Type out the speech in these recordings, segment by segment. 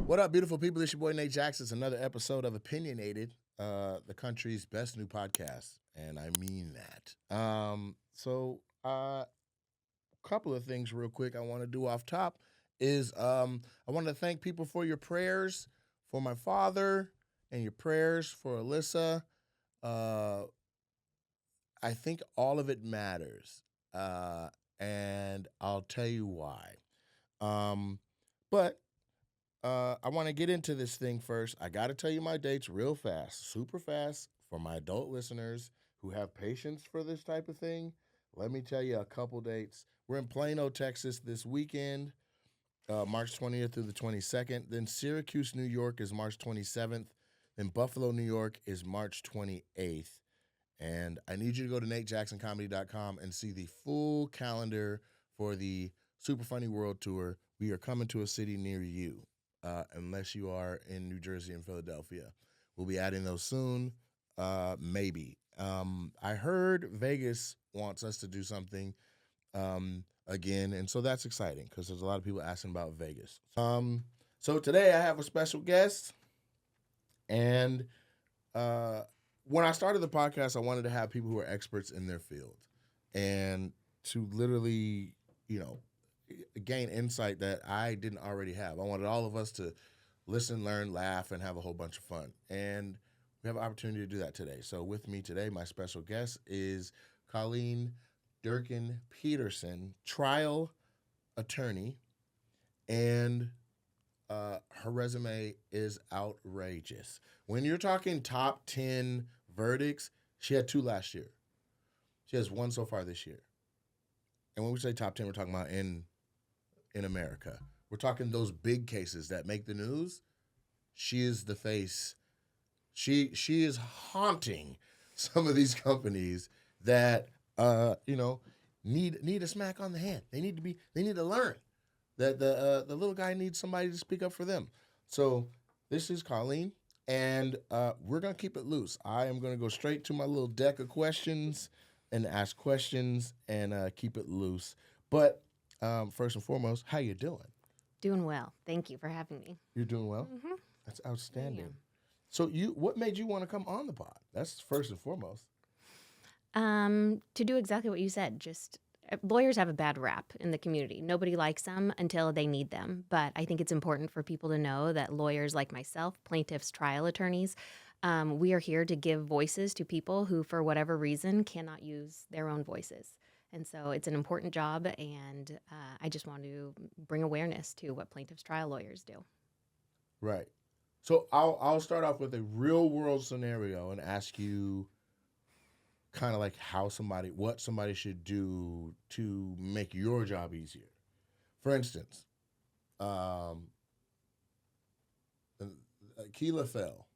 What up, beautiful people? It's your boy Nate Jackson. It's another episode of OpinoNATEd, the country's best new podcast, and I mean that. A couple of things real quick I want to do off top is I want to thank people for your prayers for my father and your prayers for Alyssa. I think all of it matters, and I'll tell you why. But I want to get into this thing first. I got to tell you my dates real fast, super fast, for my adult listeners who have patience for this type of thing. Let me tell you a couple dates. We're in Plano, Texas this weekend, March 20th through the 22nd. Then Syracuse, New York is March 27th. Then Buffalo, New York is March 28th. And I need you to go to natejacksoncomedy.com and see the full calendar for the Super Funny World Tour. We are coming to a city near you. Unless you are in New Jersey and Philadelphia. We'll be adding those soon, maybe. I heard Vegas wants us to do something again, and so that's exciting because there's a lot of people asking about Vegas. So today I have a special guest, and when I started the podcast, I wanted to have people who are experts in their field and to literally, gain insight that I didn't already have. I wanted all of us to listen, learn, laugh, and have a whole bunch of fun. And we have an opportunity to do that today. So with me today, my special guest is Colleen Durkin Peterson, trial attorney, and her resume is outrageous. When you're talking top 10 verdicts, she had 2 last year. She has 1 so far this year. And when we say top 10, we're talking about in America. We're talking those big cases that make the news. She is the face. She is haunting some of these companies that need a smack on the hand. They need to learn that the little guy needs somebody to speak up for them. So this is Colleen, and we're gonna keep it loose. I am gonna go straight to my little deck of questions and ask questions and keep it loose. But first and foremost, how you doing? Doing well. Thank you for having me. You're doing well? Mm-hmm. That's outstanding. So what made you want to come on the pod? That's first and foremost. To do exactly what you said. Just lawyers have a bad rap in the community. Nobody likes them until they need them. But I think it's important for people to know that lawyers like myself, plaintiffs, trial attorneys, we are here to give voices to people who, for whatever reason, cannot use their own voices. And so it's an important job, and I just want to bring awareness to what plaintiffs' trial lawyers do. Right. So I'll start off with a real-world scenario and ask you kind of like what somebody should do to make your job easier. For instance, Keela fell.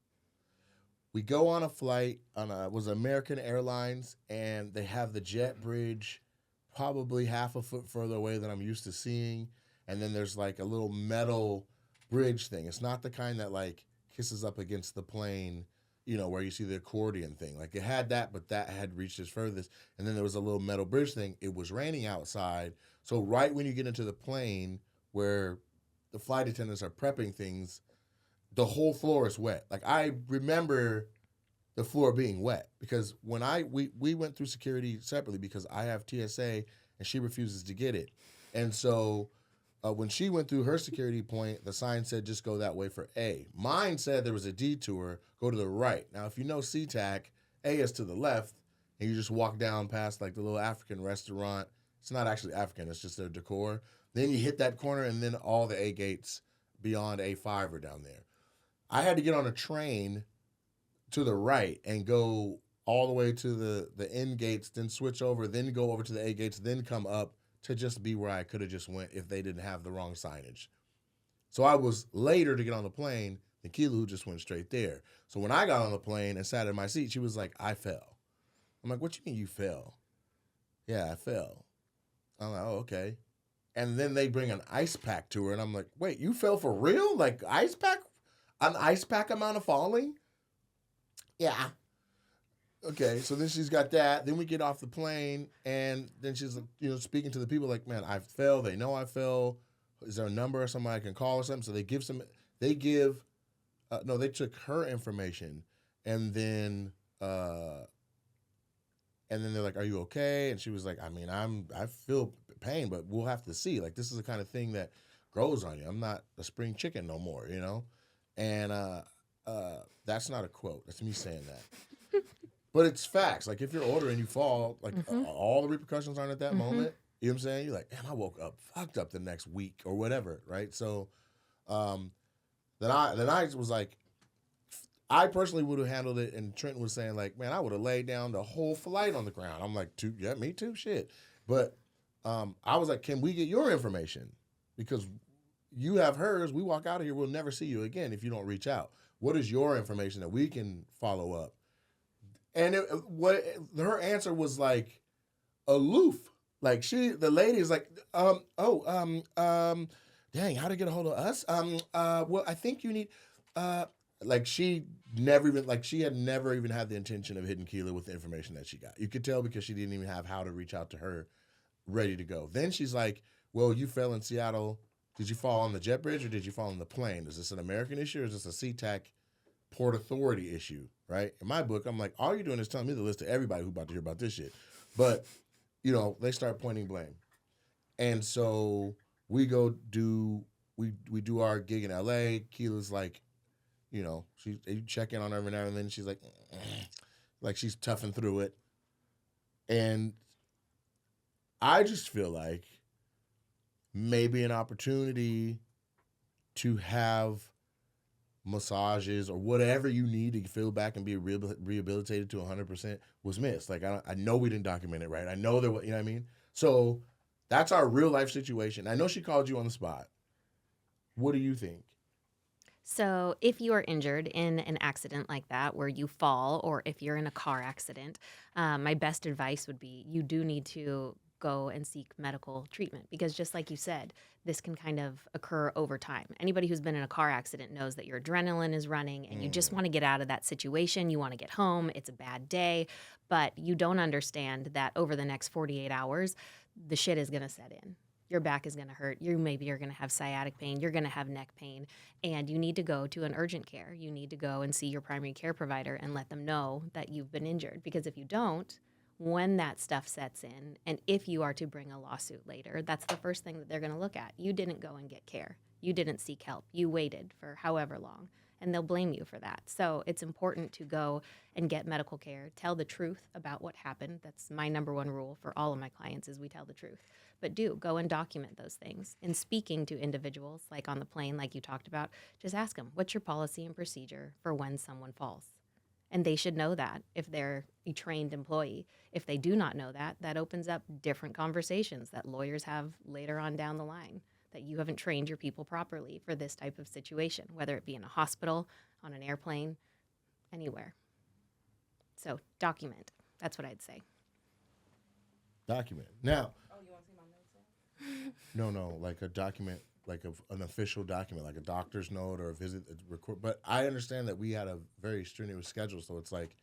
We go on a flight was American Airlines, and they have the jet bridge probably half a foot further away than I'm used to seeing. And then there's like a little metal bridge thing. It's not the kind that like kisses up against the plane, where you see the accordion thing. Like it had that, but that had reached its furthest. And then there was a little metal bridge thing. It was raining outside. So right when you get into the plane where the flight attendants are prepping things, the whole floor is wet. Like I remember the floor being wet because when we went through security separately because I have TSA and she refuses to get it. And so when she went through her security point, the sign said just go that way for A. Mine said there was a detour, go to the right. Now, if you know SeaTac, A is to the left, and you just walk down past like the little African restaurant. It's not actually African, it's just their decor. Then you hit that corner, and then all the A gates beyond A5 are down there. I had to get on a train to the right and go all the way to the end gates, then switch over, then go over to the A gates, then come up to just be where I could have just went if they didn't have the wrong signage. So I was later to get on the plane than Keela, who just went straight there. So when I got on the plane and sat in my seat, she was like, I fell. I'm like, what you mean you fell? Yeah, I fell. I'm like, oh, okay. And then they bring an ice pack to her, and I'm like, wait, you fell for real? Like ice pack? An ice pack amount of falling? Yeah. Okay, so then she's got that. Then we get off the plane, and then she's speaking to the people like, man, I fell. They know I fell. Is there a number or somebody I can call or something? So they they give, no, they took her information and then they're like, "Are you okay?" And she was like, "I mean, I feel pain, but we'll have to see. Like, this is the kind of thing that grows on you. I'm not a spring chicken no more, you know." And that's not a quote. That's me saying that. But it's facts. Like, if you're older and you fall, like all the repercussions aren't at that moment. You know what I'm saying? You're like, "Damn, I woke up fucked up the next week or whatever," right? So, then I was like, I personally would have handled it, and Trenton was saying, like, "Man, I would have laid down the whole flight on the ground." I'm like, yeah, me too, shit. But I was like, "Can we get your information? Because you have hers. We walk out of here, we'll never see you again if you don't reach out. What is your information that we can follow up?" And her answer was like aloof. Like the lady is like, dang, how to get a hold of us? Well, I think you need, like she had never even had the intention of hitting Keela with the information that she got. You could tell because she didn't even have how to reach out to her ready to go. Then she's like, "Well, you fell in Seattle. Did you fall on the jet bridge or did you fall on the plane? Is this an American issue or is this a SeaTac Port Authority issue?" Right? In my book, I'm like, all you're doing is telling me the list of everybody who's about to hear about this shit. But, they start pointing blame. And so we go do our gig in LA. Keela's like, you check in on her every now and then. She's like, like she's toughing through it. And I just feel like maybe an opportunity to have massages or whatever you need to feel back and be rehabilitated to 100% was missed. Like, I know we didn't document it right. I know there was, you know what I mean? So that's our real life situation. I know she called you on the spot. What do you think? So if you are injured in an accident like that where you fall, or if you're in a car accident, my best advice would be you do need to go and seek medical treatment, because just like you said, this can kind of occur over time. Anybody who's been in a car accident knows that your adrenaline is running and you just want to get out of that situation. You want to get home. It's a bad day, but you don't understand that over the next 48 hours, the shit is going to set in. Your back is going to hurt. Maybe you're going to have sciatic pain. You're going to have neck pain. And you need to go to an urgent care. You need to go and see your primary care provider and let them know that you've been injured. Because if you don't, when that stuff sets in, and if you are to bring a lawsuit later, that's the first thing that they're going to look at. You didn't go and get care. You didn't seek help. You waited for however long, and they'll blame you for that. So it's important to go and get medical care. Tell the truth about what happened. That's my number one rule for all of my clients is we tell the truth. But go and document those things. In speaking to individuals, like on the plane, like you talked about, just ask them, what's your policy and procedure for when someone falls? And they should know that if they're a trained employee. If they do not know that, that opens up different conversations that lawyers have later on down the line, that you haven't trained your people properly for this type of situation, whether it be in a hospital, on an airplane, anywhere. So document. That's what I'd say. Document. Now. Oh, you want to see my notes? No, like a document, like an official document, like a doctor's note or a visit record. But I understand that we had a very strenuous schedule, so it's like,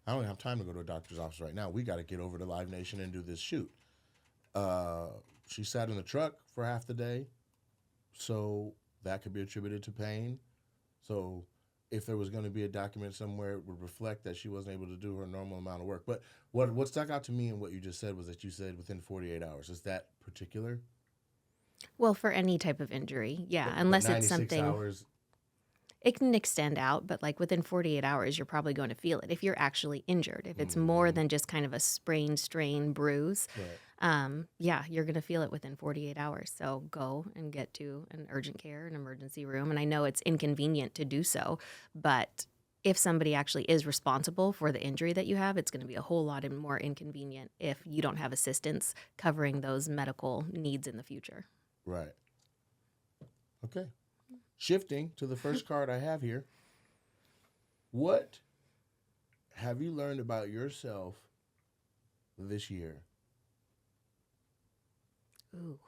I don't have time to go to a doctor's office right now. We got to get over to Live Nation and do this shoot. She sat in the truck for half the day, so that could be attributed to pain. So if there was going to be a document somewhere, it would reflect that she wasn't able to do her normal amount of work. But what stuck out to me in what you just said was that you said within 48 hours. Is that particular? Well, for any type of injury, yeah, unless it's something. Hours. It can extend out, but like within 48 hours, you're probably going to feel it if you're actually injured. If it's more than just kind of a sprain, strain, bruise, right. Yeah, you're going to feel it within 48 hours. So go and get to an urgent care, an emergency room. And I know it's inconvenient to do so, but if somebody actually is responsible for the injury that you have, it's going to be a whole lot more inconvenient if you don't have assistance covering those medical needs in the future. Right. Okay. Shifting to the first card I have here. What have you learned about yourself this year? Ooh.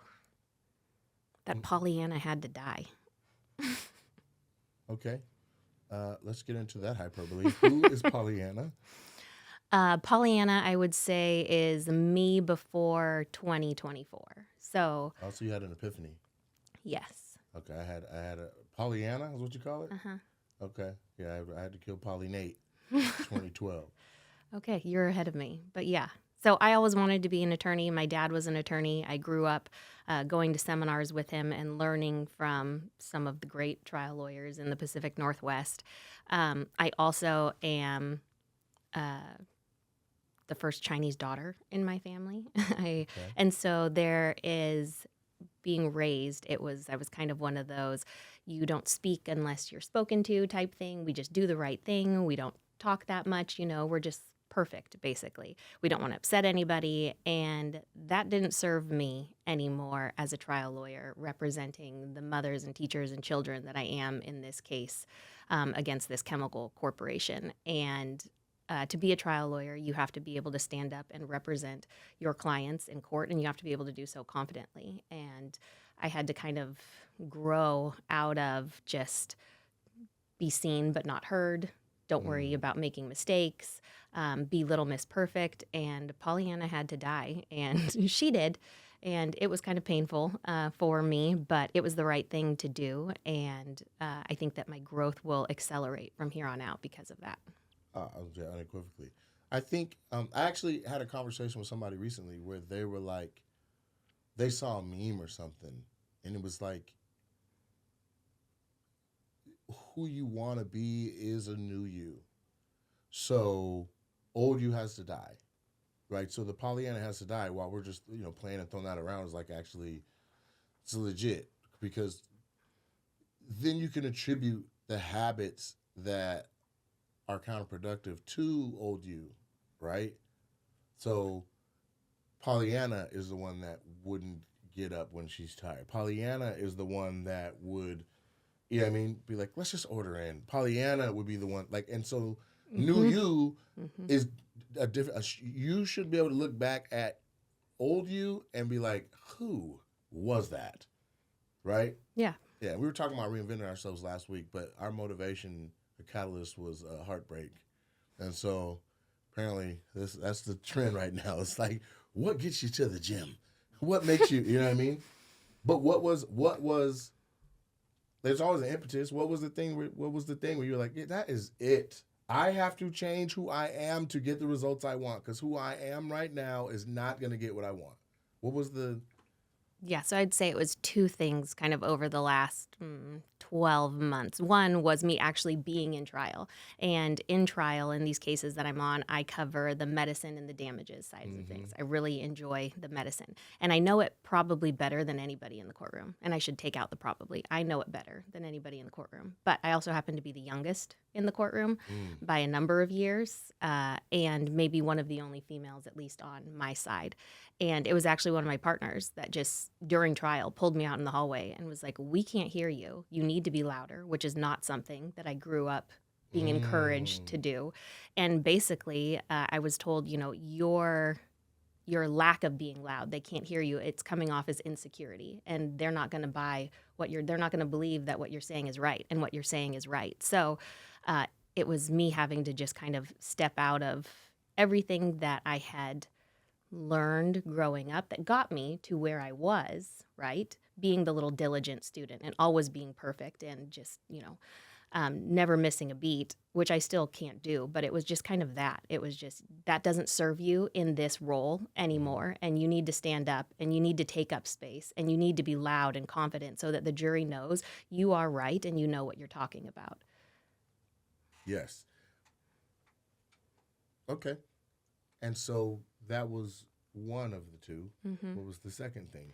That Pollyanna had to die. Okay. Let's get into that hyperbole. Who is Pollyanna? Pollyanna, I would say, is me before 2024. So Also, you had an epiphany. yes. Okay, I had a Pollyanna is what you call it? Uh-huh. Okay. Yeah, I had to kill Polly-Nate 2012. Okay, you're ahead of me. But yeah, so I always wanted to be an attorney. My dad was an attorney. I grew up going to seminars with him and learning from some of the great trial lawyers in the Pacific Northwest. I also am the first Chinese daughter in my family. And so there is being raised, I was kind of one of those, you don't speak unless you're spoken to type thing. We just do the right thing. We don't talk that much, we're just perfect, basically. We don't want to upset anybody. And that didn't serve me anymore as a trial lawyer representing the mothers and teachers and children that I am in this case against this chemical corporation. And to be a trial lawyer, you have to be able to stand up and represent your clients in court, and you have to be able to do so confidently. And I had to kind of grow out of just be seen but not heard. Don't worry about making mistakes. Be Little Miss Perfect. And Pollyanna had to die, and she did. And it was kind of painful for me, but it was the right thing to do. And I think that my growth will accelerate from here on out because of that. Unequivocally. I think I actually had a conversation with somebody recently where they were like, they saw a meme or something, and it was like, who you want to be is a new you. So old you has to die, right? So the Pollyanna has to die while we're just, playing and throwing that around is like actually, it's legit, because then you can attribute the habits that are counterproductive to old you, right? So Pollyanna is the one that wouldn't get up when she's tired. Pollyanna is the one that would, be like, let's just order in. Pollyanna would be the one, and so new you is a different, you should be able to look back at old you and be like, who was that, right? Yeah. Yeah, we were talking about reinventing ourselves last week, but our motivation, the catalyst, was heartbreak. And so apparently that's the trend right now. It's like, what gets you to the gym? What makes you, you know what I mean? But what was there's always an impetus. What was the thing where you were like, yeah, that is it. I have to change who I am to get the results I want, because who I am right now is not going to get what I want. What was the... Yeah, so I'd say it was two things kind of over the last 12 months. One was me actually being in trial. And in trial, in these cases that I'm on, I cover the medicine and the damages sides of things. I really enjoy the medicine. And I know it probably better than anybody in the courtroom. And I should take out the probably. I know it better than anybody in the courtroom. But I also happen to be the youngest in the courtroom by a number of years, and maybe one of the only females, at least on my side. And it was actually one of my partners that just during trial pulled me out in the hallway and was like, we can't hear you. You need to be louder, which is not something that I grew up being encouraged to do. And basically, I was told, your lack of being loud, they can't hear you. It's coming off as insecurity, and they're not going to buy they're not going to believe that what you're saying is right, and what you're saying is right. So it was me having to just kind of step out of everything that I had learned growing up that got me to where I was, right? Being the little diligent student and always being perfect and just, never missing a beat, which I still can't do. But it was just kind of that. It was just, that doesn't serve you in this role anymore. And you need to stand up and you need to take up space and you need to be loud and confident so that the jury knows you are right and you know what you're talking about. Yes. Okay. And so that was one of the two. What was the second thing?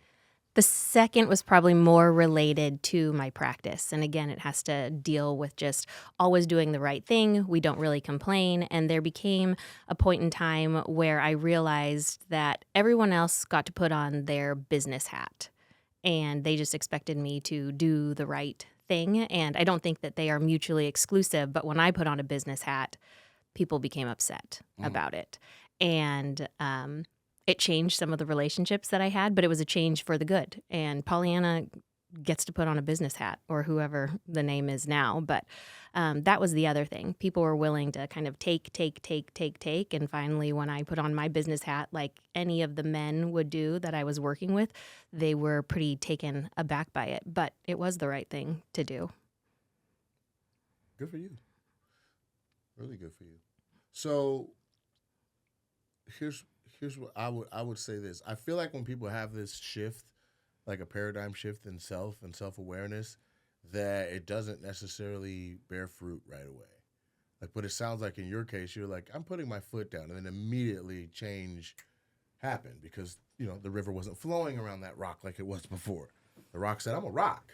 The second was probably more related to my practice. And again, it has to deal with just always doing the right thing. We don't really complain. And there became a point in time where I realized that everyone else got to put on their business hat. And they just expected me to do the right thing. And I don't think that they are mutually exclusive. But when I put on a business hat, people became upset about it. And it changed some of the relationships that I had, but it was a change for the good. And Pollyanna gets to put on a business hat, or whoever the name is now. But that was the other thing. People were willing to kind of take. And finally, when I put on my business hat, like any of the men would do that I was working with, they were pretty taken aback by it. But it was the right thing to do. Good for you. Really good for you. So here's what I would say this. I feel like when people have this shift, like a paradigm shift in self and self-awareness, that it doesn't necessarily bear fruit right away. Like, but it sounds like in your case, you're like, I'm putting my foot down, and then immediately change happened because, the river wasn't flowing around that rock like it was before. The rock said, I'm a rock.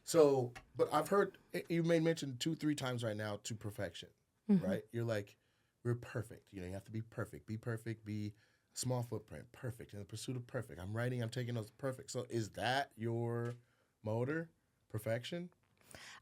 So, but I've heard you made mention 2-3 times right now to perfection, right? You're like, we're perfect. You have to be perfect, be small footprint, perfect, in the pursuit of perfect. I'm writing, I'm taking notes, perfect. So is that your motor, perfection?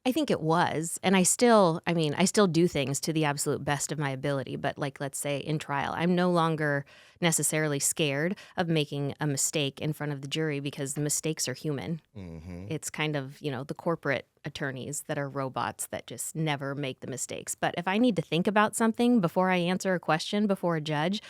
I think it was. And I still do things to the absolute best of my ability. But like, let's say in trial, I'm no longer necessarily scared of making a mistake in front of the jury because the mistakes are human. Mm-hmm. It's kind of, the corporate attorneys that are robots that just never make the mistakes. But if I need to think about something before I answer a question before a judge,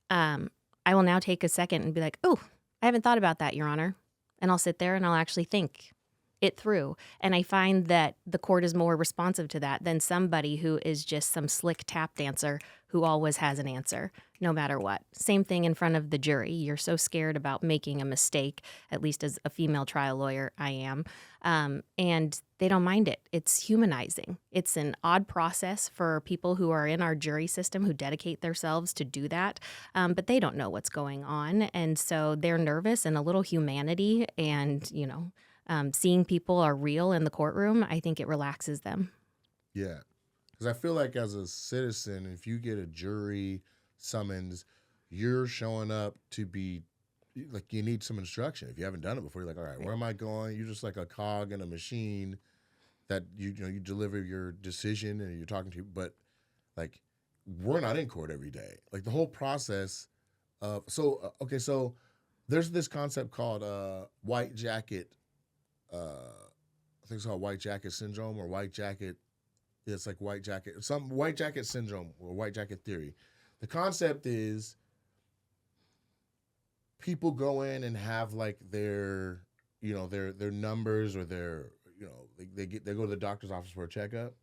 I will now take a second and be like, oh, I haven't thought about that, Your Honor. And I'll sit there and I'll actually think it through. And I find that the court is more responsive to that than somebody who is just some slick tap dancer who always has an answer, no matter what. Same thing in front of the jury. You're so scared about making a mistake, at least as a female trial lawyer, I am. And they don't mind it. It's humanizing. It's an odd process for people who are in our jury system who dedicate themselves to do that. But they don't know what's going on. And so they're nervous, and a little humanity and, seeing people are real in the courtroom, I think it relaxes them. Yeah. Because I feel like as a citizen, if you get a jury summons, you're showing up to be, like, you need some instruction. If you haven't done it before, you're like, all right, where am I going? You're just like a cog in a machine that you deliver your decision and you're talking to, but like, we're not in court every day. Like the whole process of, so there's this concept called white jacket, I think it's called white jacket syndrome or white jacket. It's like white jacket syndrome or white jacket theory. The concept is people go in and have like their numbers or their, they go to the doctor's office for a checkup,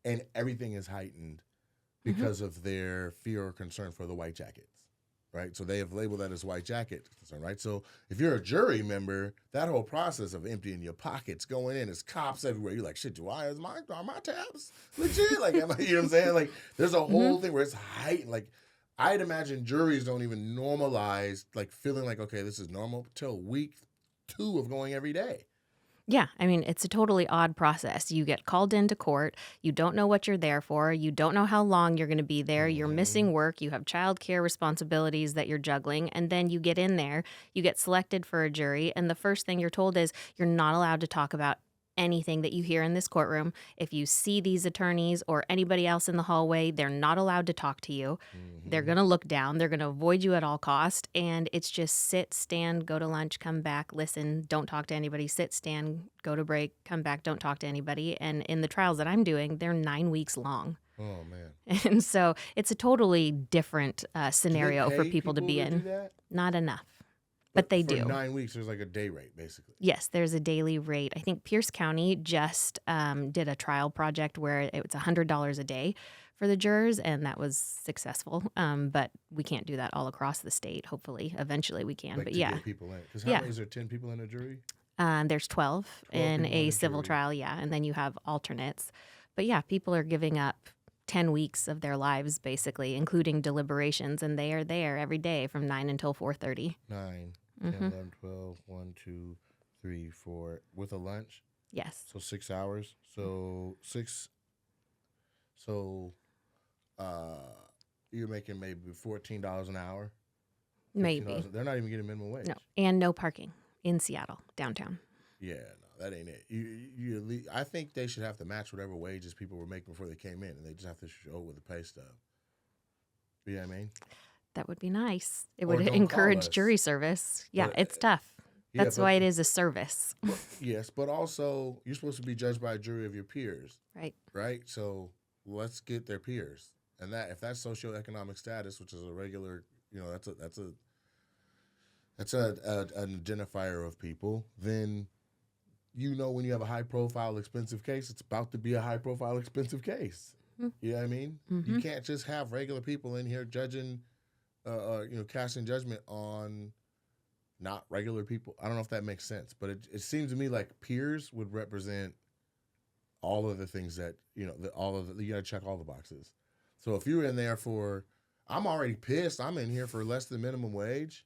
and everything is heightened because of their fear or concern for the white jackets. Right, so they have labeled that as white jacket concern, right? So if you're a jury member, that whole process of emptying your pockets, going in, there's cops everywhere. You're like, shit, are my tabs legit? Like, you know what I'm saying? Like, there's a whole thing where it's heightened. Like, I'd imagine juries don't even normalize, like, feeling like, okay, this is normal till week 2 of going every day. Yeah, I mean, it's a totally odd process. You get called into court. You don't know what you're there for. You don't know how long you're going to be there. You're missing work. You have childcare responsibilities that you're juggling. And then you get in there. You get selected for a jury. And the first thing you're told is you're not allowed to talk about anything that you hear in this courtroom. If you see these attorneys or anybody else in the hallway, they're not allowed to talk to you. They're going to look down. They're going to avoid you at all cost. And it's just sit, stand, go to lunch, come back, listen, don't talk to anybody, sit, stand, go to break, come back, don't talk to anybody. And in the trials that I'm doing, they're 9 weeks long. Oh, man. And so it's a totally different scenario for people to be do in. that? Not enough. But they do. For 9 weeks, there's like a day rate, basically. Yes, there's a daily rate. I think Pierce County just did a trial project where it was $100 a day for the jurors, and that was successful. But we can't do that all across the state. Hopefully, eventually we can. Like but to yeah, get people in. Because is there 10 people in a jury? there's 12 in people in a a civil jury. trial, yeah, and then you have alternates. But yeah, people are giving up 10 weeks of their lives, basically, including deliberations, and they are there every day from 9 until 4:30. 9, 10, 11, 12, 1, 2, 3, 4, with a lunch. Yes. So 6 hours. So you're making maybe $14 an hour. Maybe. $15. They're not even getting minimum wage. No. And no parking in Seattle, downtown. Yeah, no, that ain't it. I think they should have to match whatever wages people were making before they came in, and they just have to show it with a pay stub. You know what I mean? That would be nice. It Or would don't call encourage us. jury service. Yeah, But, it's tough. Yeah, That's but- why it is a service. Yes, but also you're supposed to be judged by a jury of your peers, Right. right? So let's get their peers, and that if that's socioeconomic status, which is a regular, that's an identifier of people, then when you have a high-profile, expensive case, it's about to be a high-profile, expensive case. Mm-hmm. You know what I mean? You can't just have regular people in here judging, casting judgment on not regular people. I don't know if that makes sense, but it seems to me like peers would represent all of the things that, you got to check all the boxes. So if you're in there I'm already pissed, I'm in here for less than minimum wage.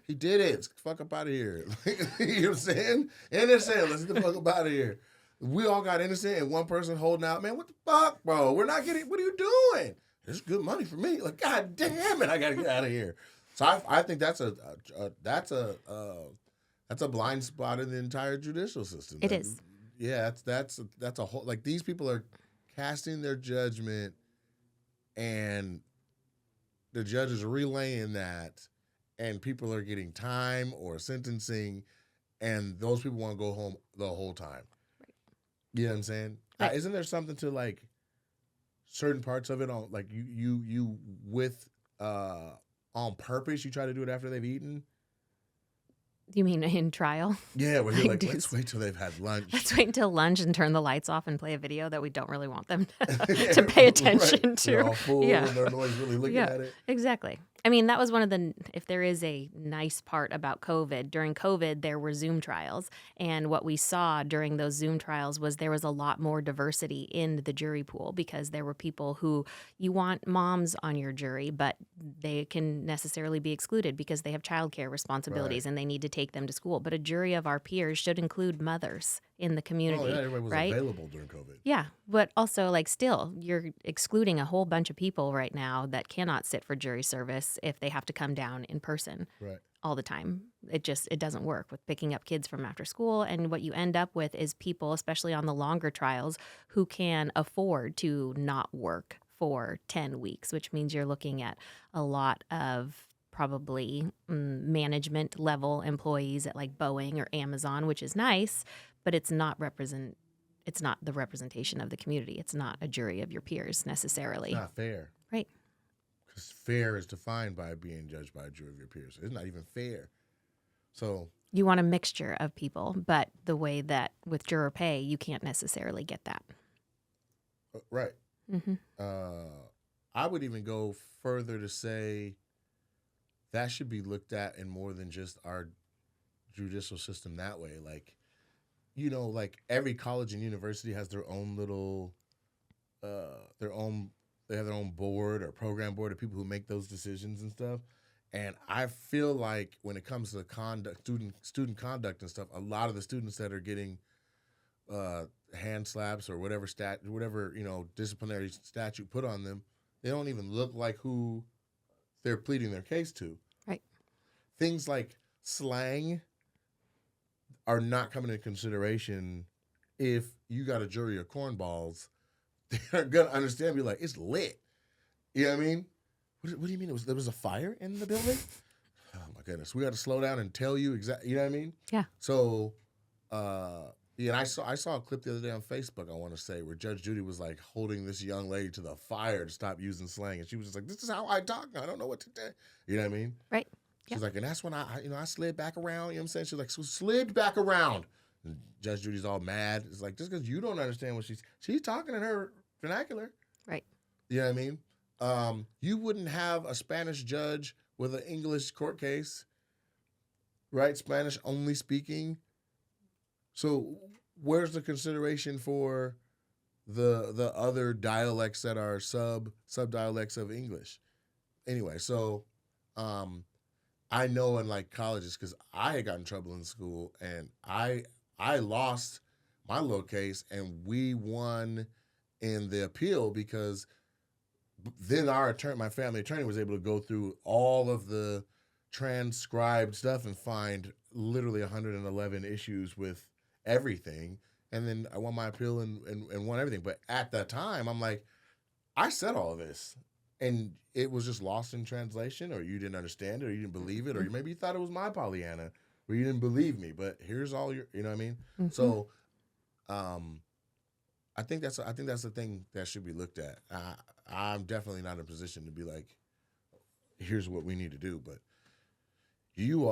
He did it. Fuck up out of here. You know what I'm saying? Innocent. Let's get the fuck up out of here. We all got innocent and one person holding out. Man, what the fuck, bro? We're not getting. What are you doing? It's good money for me. Like, God damn it, I gotta get out of here. So I think that's a blind spot in the entire judicial system. It is. Yeah, that's a whole, like, these people are casting their judgment and the judge is relaying that, and people are getting time or sentencing, and those people want to go home the whole time. Right. You know what I'm saying? Right. Isn't there something to, like, certain parts of it on, like, you with on purpose you try to do it after they've eaten? You mean in trial? Yeah, where you're like, let's wait till they've had lunch. Let's wait until lunch and turn the lights off and play a video that we don't really want them to pay attention to. They're all full and they're always really looking at it. Exactly. I mean, that was one of the, if there is a nice part about COVID, during COVID, there were Zoom trials. And what we saw during those Zoom trials was there was a lot more diversity in the jury pool, because there were people who, you want moms on your jury, but they can necessarily be excluded because they have childcare responsibilities and they need to take them to school. But a jury of our peers should include mothers in the community. Oh, yeah, everybody was available during COVID. Yeah, but also, like, still, you're excluding a whole bunch of people right now that cannot sit for jury service if they have to come down in person all the time. It doesn't work with picking up kids from after school. And what you end up with is people, especially on the longer trials, who can afford to not work for 10 weeks, which means you're looking at a lot of probably management level employees at like Boeing or Amazon, which is nice, but it's not the representation of the community. It's not a jury of your peers necessarily. It's not fair. Right. Because fair is defined by being judged by a jury of your peers. It's not even fair. So you want a mixture of people, but the way that with juror pay, you can't necessarily get that. Right. I would even go further to say that should be looked at in more than just our judicial system that way. Like, like every college and university has their own little, they have their own board or program board of people who make those decisions and stuff. And I feel like when it comes to student conduct and stuff, a lot of the students that are getting hand slaps or whatever disciplinary statute put on them, they don't even look like who they're pleading their case to. Right. Things like slang are not coming into consideration. If you got a jury of cornballs, they're gonna understand. Be like, it's lit. You know what I mean? What do you mean? There was a fire in the building? Oh my goodness, we got to slow down and tell you exactly. You know what I mean? Yeah. So, and I saw a clip the other day on Facebook, I want to say, where Judge Judy was like holding this young lady to the fire to stop using slang, and she was just like, "This is how I talk. I don't know what to do." You know what I mean? Right. She's like, and that's when I slid back around. You know what I'm saying? She's like, so slid back around. And Judge Judy's all mad. It's like, just because you don't understand what she's talking in her vernacular. Right. You know what I mean? You wouldn't have a Spanish judge with an English court case, right? Spanish only speaking. So where's the consideration for the other dialects that are sub dialects of English? Anyway, so I know in like colleges, because I had gotten in trouble in school, and I lost my little case, and we won in the appeal, because then our attorney, my family attorney, was able to go through all of the transcribed stuff and find literally 111 issues with everything. And then I won my appeal and won everything. But at that time, I'm like, I said all of this, and it was just lost in translation, or you didn't understand it, or you didn't believe it, or maybe you thought it was my Pollyanna, or you didn't believe me. But here's all your, you know what I mean? Mm-hmm. So, I think that's the thing that should be looked at. I'm definitely not in a position to be like, here's what we need to do. But you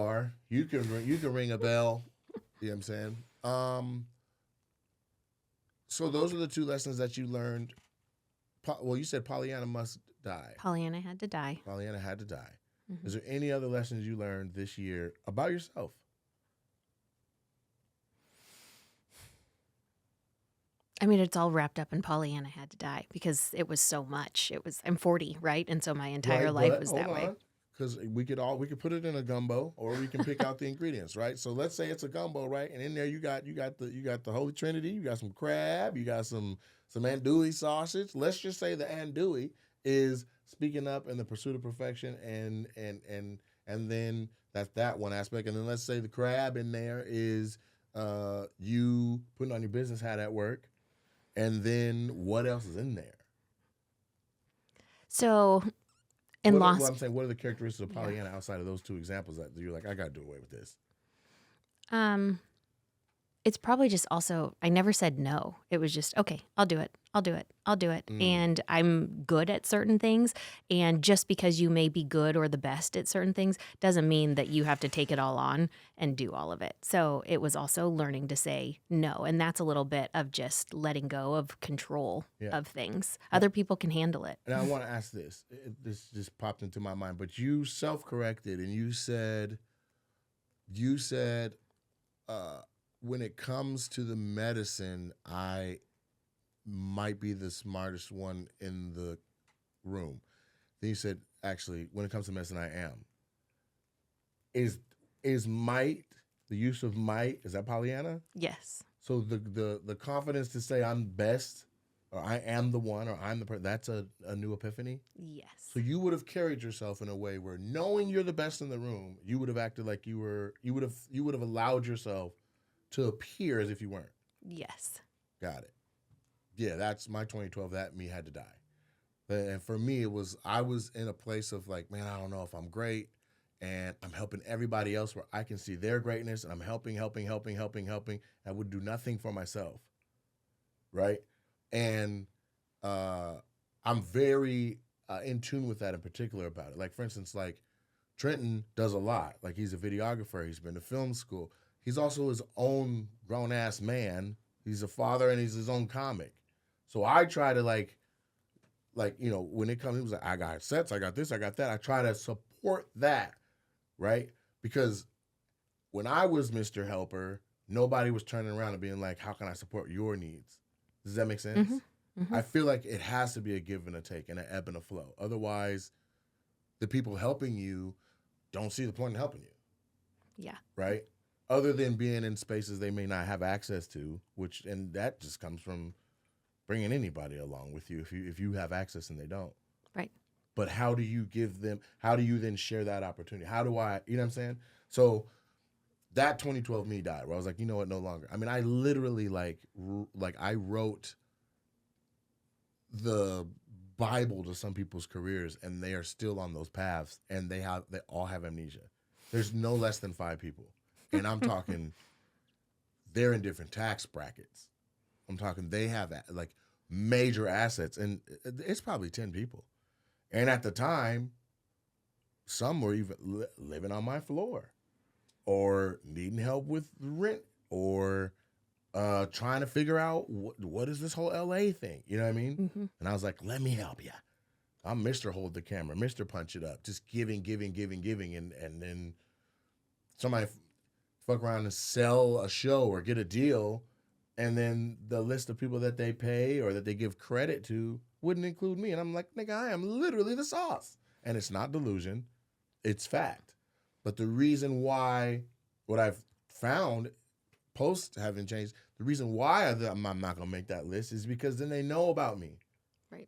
can ring a bell. You know what I'm saying? So those are the two lessons that you learned. Well, you said Pollyanna must die. Pollyanna had to die. Pollyanna had to die. Mhm. Is there any other lessons you learned this year about yourself? I mean, it's all wrapped up in Pollyanna had to die because it was so much. I'm 40, right? And so my entire life was that way. Because we could put it in a gumbo, or we can pick out the ingredients, right? So let's say it's a gumbo, right? And in there you got the Holy Trinity, you got some crab, you got some andouille sausage. Let's just say the andouille is speaking up in the pursuit of perfection, and then that's that one aspect. And then let's say the crab in there is you putting on your business hat at work, and then what else is in there? So I'm saying, what are the characteristics of Pollyanna outside of those two examples that you're like, I got to do away with this? It's probably just also, I never said no. It was just, okay, I'll do it. I'll do it. I'll do it. And I'm good at certain things. And just because you may be good or the best at certain things doesn't mean that you have to take it all on and do all of it. So it was also learning to say no. And that's a little bit of just letting go of control of things. Other people can handle it. And I want to ask this. This just popped into my mind. But you self-corrected and you said, when it comes to the medicine, I might be the smartest one in the room. Then you said, actually, when it comes to medicine, I am. Is might, the use of might, is that Pollyanna? Yes. So the confidence to say I'm best, or I am the one, or I'm the person, that's a new epiphany? Yes. So you would have carried yourself in a way where, knowing you're the best in the room, you would have acted like you would have allowed yourself to appear as if you weren't. Yes. Got it. Yeah, that's my 2012. That me had to die. And for me, I was in a place of like, man, I don't know if I'm great, and I'm helping everybody else where I can see their greatness, and I'm helping. I would do nothing for myself, right? And I'm very in tune with that in particular about it. Like, for instance, like Trenton does a lot. Like, he's a videographer. He's been to film school. He's also his own grown-ass man. He's a father, and he's his own comic. So I try to, like, when it comes, he was like, I got sets, I got this, I got that. I try to support that, right? Because when I was Mr. Helper, nobody was turning around and being like, how can I support your needs? Does that make sense? Mm-hmm. Mm-hmm. I feel like it has to be a give and a take and an ebb and a flow. Otherwise, the people helping you don't see the point in helping you. Yeah. Right? Other than being in spaces they may not have access to, and that just comes from bringing anybody along with you if you have access and they don't. Right. But how do you then share that opportunity? How do I, you know what I'm saying? So that 2012 me died, where I was like, you know what, no longer. I mean, I literally I wrote the Bible to some people's careers, and they are still on those paths, and they all have amnesia. There's no less than 5 people. And I'm talking, they're in different tax brackets. I'm talking, they have like major assets, and it's probably 10 people. And at the time, some were even living on my floor, or needing help with rent, or trying to figure out what is this whole LA thing. You know what I mean? Mm-hmm. And I was like, let me help you. I'm Mr. Hold the Camera, Mr. Punch It Up, just giving. And then somebody fuck around and sell a show or get a deal, and then the list of people that they pay or that they give credit to wouldn't include me. And I'm like, nigga, I am literally the sauce. And it's not delusion, it's fact. But the reason why, what I've found post having changed, the reason why I'm not going to make that list is because then they know about me. Right.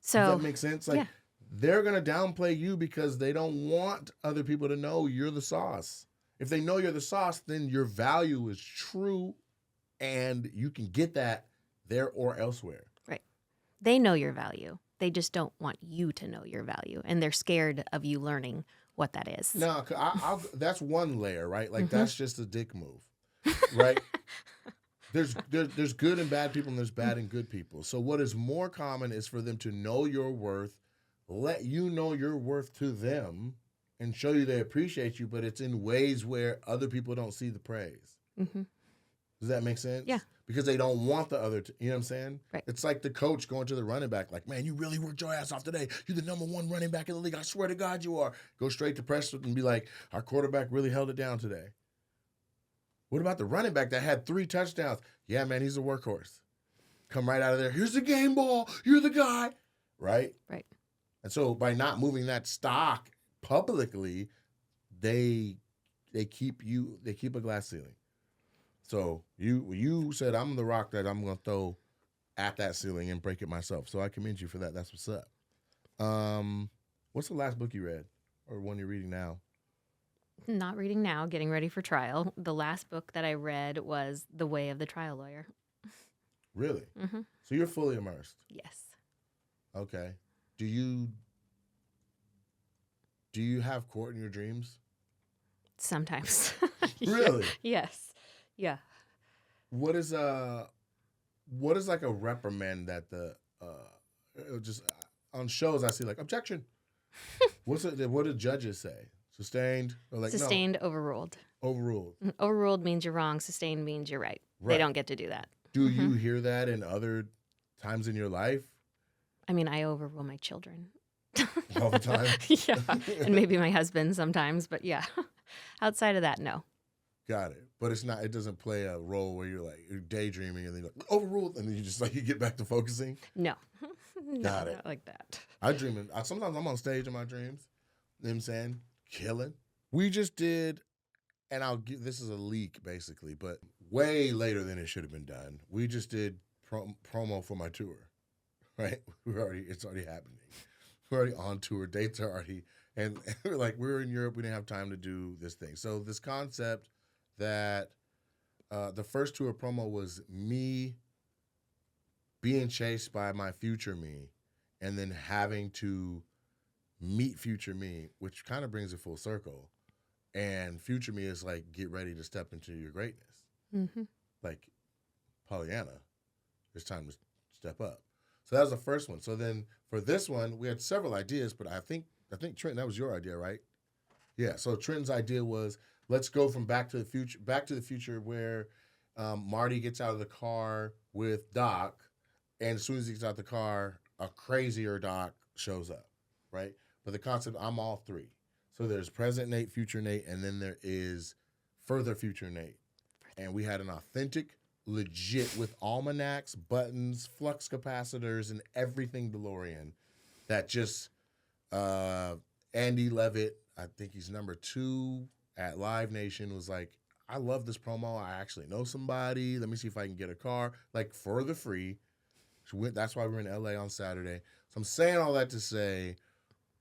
So does that make sense? Like, they're going to downplay you because they don't want other people to know you're the sauce. If they know you're the sauce, then your value is true, and you can get that there or elsewhere. Right. They know your value. They just don't want you to know your value, and they're scared of you learning what that is. No, that's one layer, right? Like, that's just a dick move, right? There's good and bad people, and there's bad and good people. So what is more common is for them to know your worth, let you know your worth to them, and show you they appreciate you, but it's in ways where other people don't see the praise. Mm-hmm. Does that make sense? Yeah. Because they don't want the other, you know what I'm saying? Right. It's like the coach going to the running back, like, man, you really worked your ass off today. You're the #1 running back in the league. I swear to God you are. Go straight to press and be like, our quarterback really held it down today. What about the running back that had 3 touchdowns? Yeah, man, he's a workhorse. Come right out of there. Here's the game ball. You're the guy. Right? Right. And so by not moving that stock publicly, they keep a glass ceiling. So you said I'm the rock that I'm gonna throw at that ceiling and break it myself. So I commend you for that. That's what's up. What's the last book you read, or one you're reading now? Not reading now, getting ready for trial. The last book that I read was The Way of the Trial Lawyer. Really? Mm-hmm. So you're fully immersed. Yes. Okay. Do you have court in your dreams? Sometimes. Really? Yes. Yeah. What is like a reprimand that just on shows I see like objection? What do judges say? Sustained or like Sustained, overruled. Overruled. Overruled means you're wrong. Sustained means you're right. They don't get to do that. Do you hear that in other times in your life? I mean, I overrule my children. All the time? Yeah. And maybe my husband sometimes, but yeah. Outside of that, no. Got it. But it doesn't play a role where you're daydreaming and then you're like, overruled, and then you just you get back to focusing? No. No, Got it. not like that. I dream. Sometimes I'm on stage in my dreams. You know what I'm saying? Killing. We just did, and this is a leak basically, but way later than it should have been done. We just did promo for my tour, right? It's already happening. We're already on tour. Dates are already, and we're in Europe. We didn't have time to do this thing. So this concept that the first tour promo was me being chased by my future me, and then having to meet future me, which kind of brings it full circle. And future me is like, get ready to step into your greatness. Mm-hmm. Like Pollyanna, it's time to step up. So that was the first one. So then for this one, we had several ideas, but I think Trenton, that was your idea, right? Yeah. So Trenton's idea was, let's go from Back to the Future where Marty gets out of the car with Doc, and as soon as he gets out of the car, a crazier Doc shows up, right? But the concept, I'm all three. So there's present Nate, future Nate, and then there is further future Nate. And we had an authentic, legit, with almanacs, buttons, flux capacitors, and everything DeLorean that just Andy Levitt, I think he's number 2 at Live Nation, was like, I love this promo. I actually know somebody. Let me see if I can get a car, like for the free. That's why we're in LA on Saturday. So I'm saying all that to say,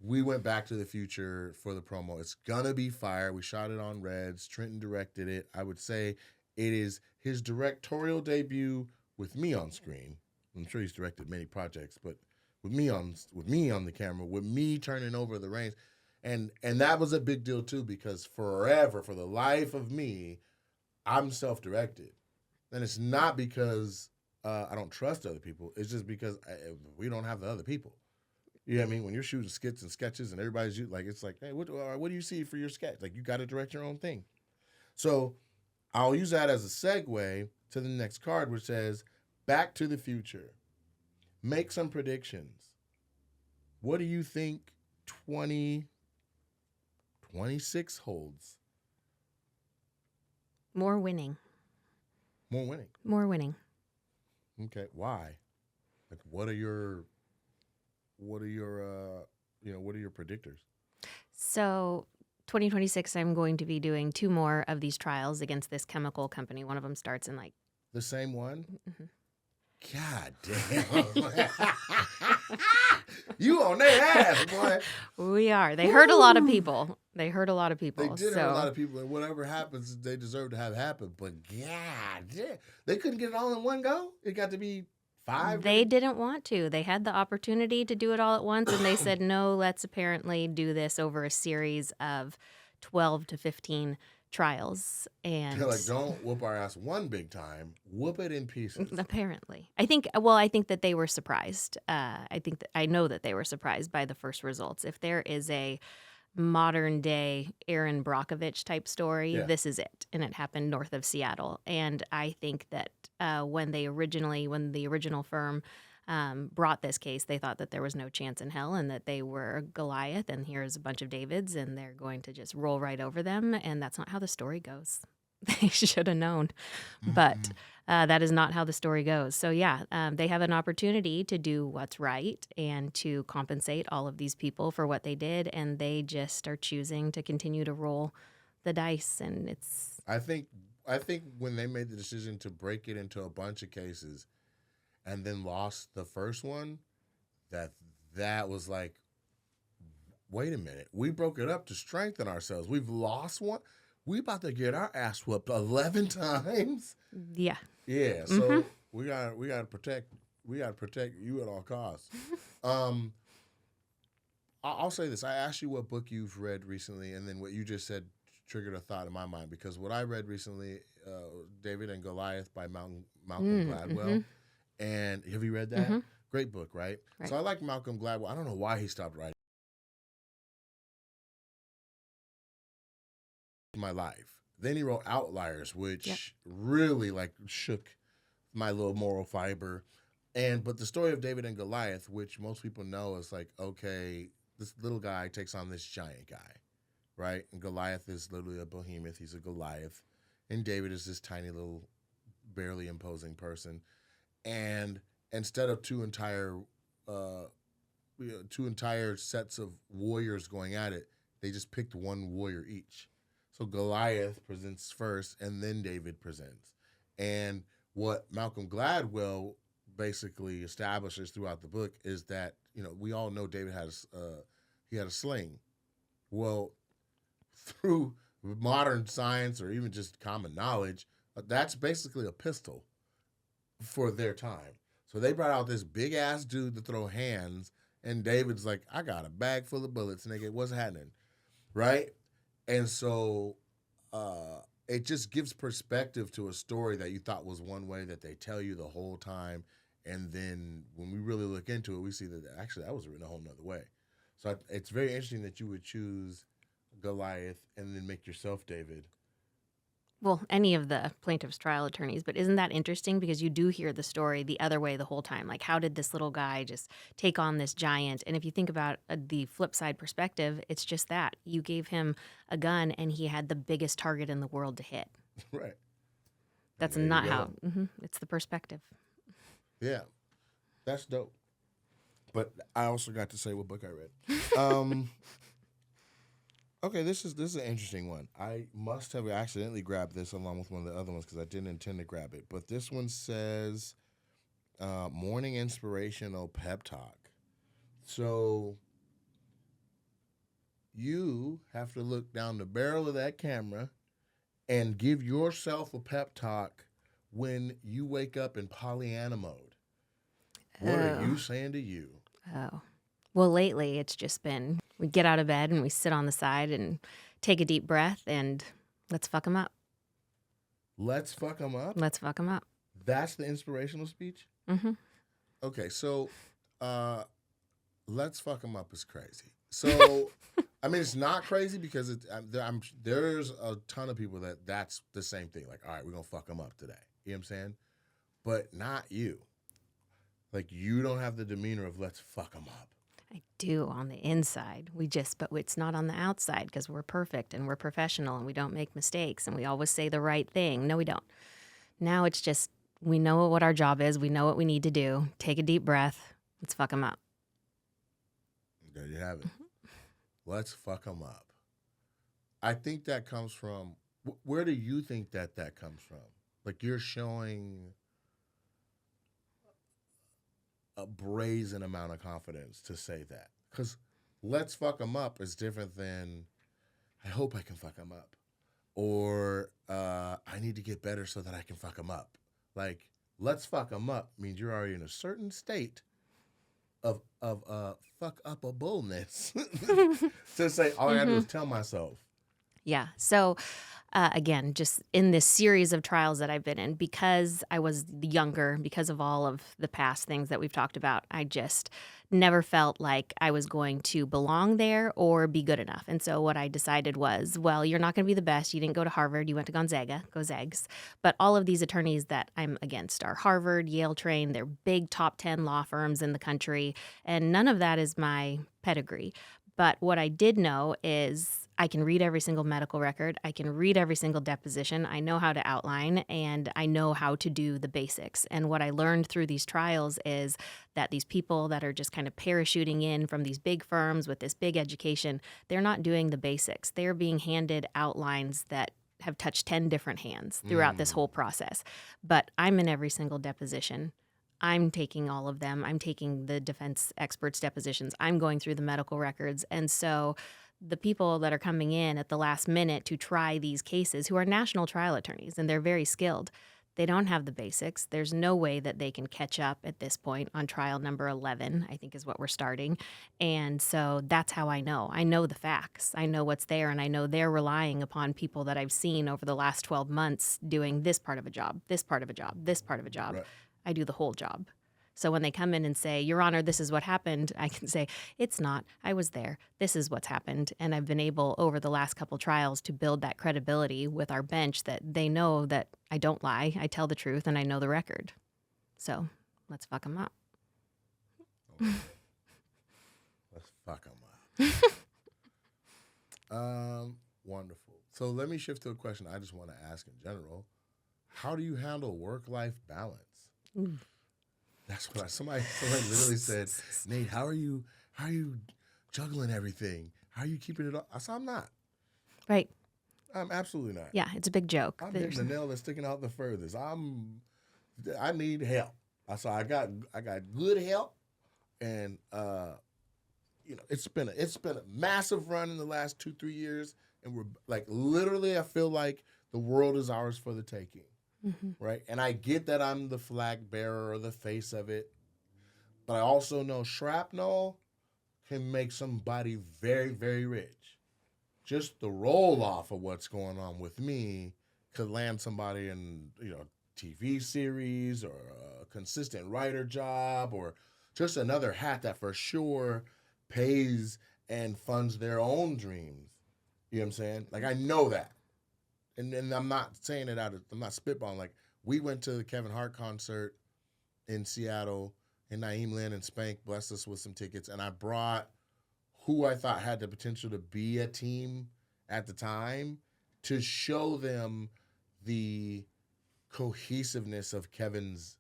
we went Back to the Future for the promo. It's gonna be fire. We shot it on Reds. Trenton directed it. I would say it is his directorial debut with me on screen. I'm sure he's directed many projects, but with me on the camera, with me turning over the reins. And that was a big deal too, because forever, for the life of me, I'm self-directed. And it's not because I don't trust other people. It's just because we don't have the other people. You know what I mean? When you're shooting skits and sketches and everybody's like, it's like, hey, what do you see for your sketch? Like, you got to direct your own thing. So I'll use that as a segue to the next card, which says, Back to the Future. Make some predictions. What do you think 2026 holds? More winning. More winning. More winning. Okay. Why? Like, what are your predictors? So 2026, I'm going to be doing 2 more of these trials against this chemical company. One of them starts in the same one? Mm-hmm. God damn. You on their ass, boy. We are. They hurt a lot of people. They hurt a lot of people. They did hurt a lot of people, and whatever happens, they deserve to have happen. But God damn, they couldn't get it all in one go? It got to be 5? They didn't want to. They had the opportunity to do it all at once, and they said, no, let's apparently do this over a series of 12 to 15 trials. And they're like, don't whoop our ass one big time. Whoop it in pieces. Apparently. I think that they were surprised. I know that they were surprised by the first results. If there is a modern day Aaron Brockovich type story. Yeah. This is it. And it happened north of Seattle. And I think that when the original firm brought this case, they thought that there was no chance in hell and that they were Goliath and here's a bunch of Davids and they're going to just roll right over them. And that's not how the story goes. They should have known. But that is not how the story goes. So, yeah, they have an opportunity to do what's right and to compensate all of these people for what they did. And they just are choosing to continue to roll the dice. And it's... I think when they made the decision to break it into a bunch of cases and then lost the first one, that was like, wait a minute. We broke it up to strengthen ourselves. We've lost one. We about to get our ass whooped 11 times. Yeah. Yeah. So we gotta protect you at all costs. I'll say this. I asked you what book you've read recently, and then what you just said triggered a thought in my mind, because what I read recently, David and Goliath by Malcolm Gladwell. And have you read that? Great book, right? So I like Malcolm Gladwell. I don't know why he stopped writing. My life. Then he wrote Outliers, which really like shook my little moral fiber. But the story of David and Goliath, which most people know, is like, okay, this little guy takes on this giant guy, right? And Goliath is literally a behemoth. He's a Goliath. And David is this tiny little, barely imposing person. And instead of two entire sets of warriors going at it, they just picked one warrior each. So Goliath presents first, and then David presents. And what Malcolm Gladwell basically establishes throughout the book is that, we all know David had a sling. Well, through modern science or even just common knowledge, that's basically a pistol for their time. So they brought out this big-ass dude to throw hands, and David's like, I got a bag full of bullets, nigga. What's happening? Right? And so it just gives perspective to a story that you thought was one way that they tell you the whole time. And then when we really look into it, we see that actually that was written a whole nother way. So it's very interesting that you would choose Goliath and then make yourself David. Well, any of the plaintiff's trial attorneys, but isn't that interesting? Because you do hear the story the other way the whole time. Like, how did this little guy just take on this giant? And if you think about the flip side perspective, it's just that. You gave him a gun and he had the biggest target in the world to hit. Right. That's not how. It's the perspective. Yeah. That's dope. But I also got to say what book I read. Okay, this is an interesting one. I must have accidentally grabbed this along with one of the other ones because I didn't intend to grab it. But this one says morning inspirational pep talk. So you have to look down the barrel of that camera and give yourself a pep talk when you wake up in Pollyanna mode. What are you saying to you? Oh. Well, lately it's just been, we get out of bed and we sit on the side and take a deep breath and let's fuck them up. Let's fuck them up? Let's fuck them up. That's the inspirational speech? Okay, so let's fuck them up is crazy. So, I mean, it's not crazy because there's a ton of people that's the same thing. Like, all right, we're going to fuck them up today. You know what I'm saying? But not you. Like, you don't have the demeanor of let's fuck them up. I do on the inside. But it's not on the outside because we're perfect and we're professional and we don't make mistakes and we always say the right thing. No, we don't. Now it's just, we know what our job is. We know what we need to do. Take a deep breath. Let's fuck them up. There you have it. Let's fuck them up. I think that comes from, where do you think that comes from? Like, you're showing a brazen amount of confidence to say that. Because let's fuck them up is different than, I hope I can fuck them up. Or I need to get better so that I can fuck them up. Like, let's fuck them up means you're already in a certain state of fuck-up-ableness to say, all I got to do is tell myself. Yeah. So, again, just in this series of trials that I've been in, because I was younger, because of all of the past things that we've talked about, I just never felt like I was going to belong there or be good enough. And so what I decided was, well, you're not going to be the best. You didn't go to Harvard. You went to Gonzaga. Go Zags. But all of these attorneys that I'm against are Harvard, Yale trained. They're big top 10 law firms in the country. And none of that is my pedigree. But what I did know is I can read every single medical record. I can read every single deposition. I know how to outline, and I know how to do the basics. And what I learned through these trials is that these people that are just kind of parachuting in from these big firms with this big education, they're not doing the basics. They're being handed outlines that have touched 10 different hands throughout this whole process. But I'm in every single deposition. I'm taking all of them. I'm taking the defense experts' depositions. I'm going through the medical records. And so the people that are coming in at the last minute to try these cases, who are national trial attorneys, and they're very skilled, they don't have the basics. There's no way that they can catch up at this point on trial number 11, I think is what we're starting. And so that's how I know. I know the facts. I know what's there, and I know they're relying upon people that I've seen over the last 12 months doing this part of a job, this part of a job, this part of a job. Right. I do the whole job. So when they come in and say, Your Honor, this is what happened, I can say, it's not. I was there. This is what's happened. And I've been able over the last couple trials to build that credibility with our bench that they know that I don't lie, I tell the truth, and I know the record. So let's fuck them up. Let's fuck them up. Wonderful. So let me shift to a question I just want to ask in general. How do you handle work-life balance? Ooh. That's what somebody literally said, Nate, how are you juggling everything? How are you keeping it up? I said, I'm not. Right. I'm absolutely not. Yeah, it's a big joke. I'm hitting the nail that's sticking out the furthest. I need help. I said, I got good help, and it's been a massive run in the last 2-3 years, and we're like literally I feel like the world is ours for the taking. Mm-hmm. Right? And I get that I'm the flag bearer or the face of it, but I also know shrapnel can make somebody very, very rich. Just the roll off of what's going on with me could land somebody in, TV series or a consistent writer job or just another hat that for sure pays and funds their own dreams. You know what I'm saying? Like, I know that. And I'm not saying it I'm not spitballing. Like, we went to the Kevin Hart concert in Seattle, and Naeem Lynn and Spank blessed us with some tickets, and I brought who I thought had the potential to be a team at the time to show them the cohesiveness of Kevin's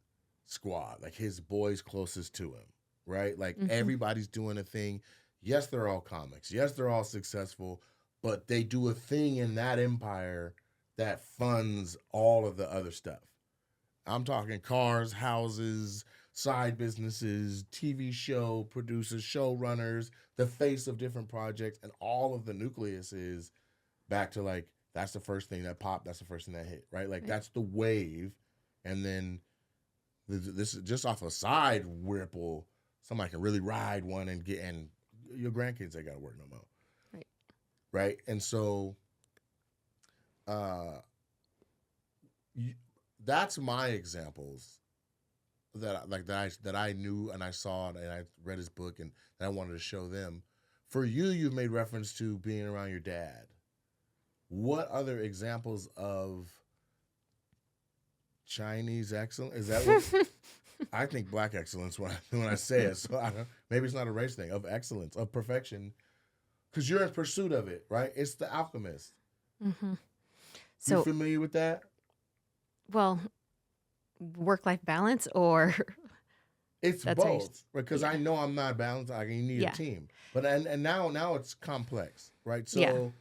squad, like his boys closest to him, right? Like, everybody's doing a thing. Yes, they're all comics. Yes, they're all successful, but they do a thing in that empire that funds all of the other stuff. I'm talking cars, houses, side businesses, TV show producers, showrunners, the face of different projects, and all of the nucleus is back to like, that's the first thing that popped, that's the first thing that hit, right? Like, that's the wave. And then this is just off a side ripple, somebody can really ride one and your grandkids ain't got to work no more. Right? And so that's my examples that I knew and I saw and I read his book and I wanted to show them. For you, you've made reference to being around your dad. What other examples of Chinese excellence? Is that what I think black excellence when I say it? So maybe it's not a race thing, of excellence, of perfection. Because you're in pursuit of it, right? It's The Alchemist. Mm-hmm. So, you familiar with that? Well, work-life balance or... It's both, because I know I'm not balanced. You need a team. But and now it's complex, right? So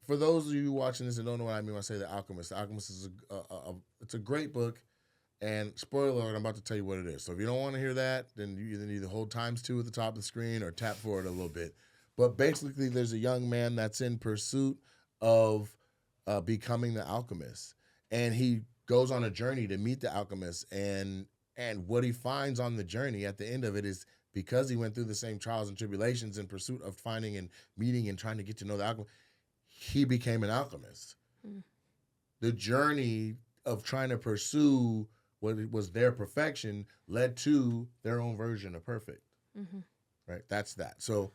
for those of you watching this and don't know what I mean when I say The Alchemist is it's a great book. And spoiler alert, I'm about to tell you what it is. So if you don't want to hear that, then you either need to hold ×2 at the top of the screen or tap forward a little bit. But basically, there's a young man that's in pursuit of becoming the alchemist. And he goes on a journey to meet the alchemist. And what he finds on the journey at the end of it is, because he went through the same trials and tribulations in pursuit of finding and meeting and trying to get to know the alchemist, he became an alchemist. Mm. The journey of trying to pursue what was their perfection led to their own version of perfect. Mm-hmm. right? That's that. So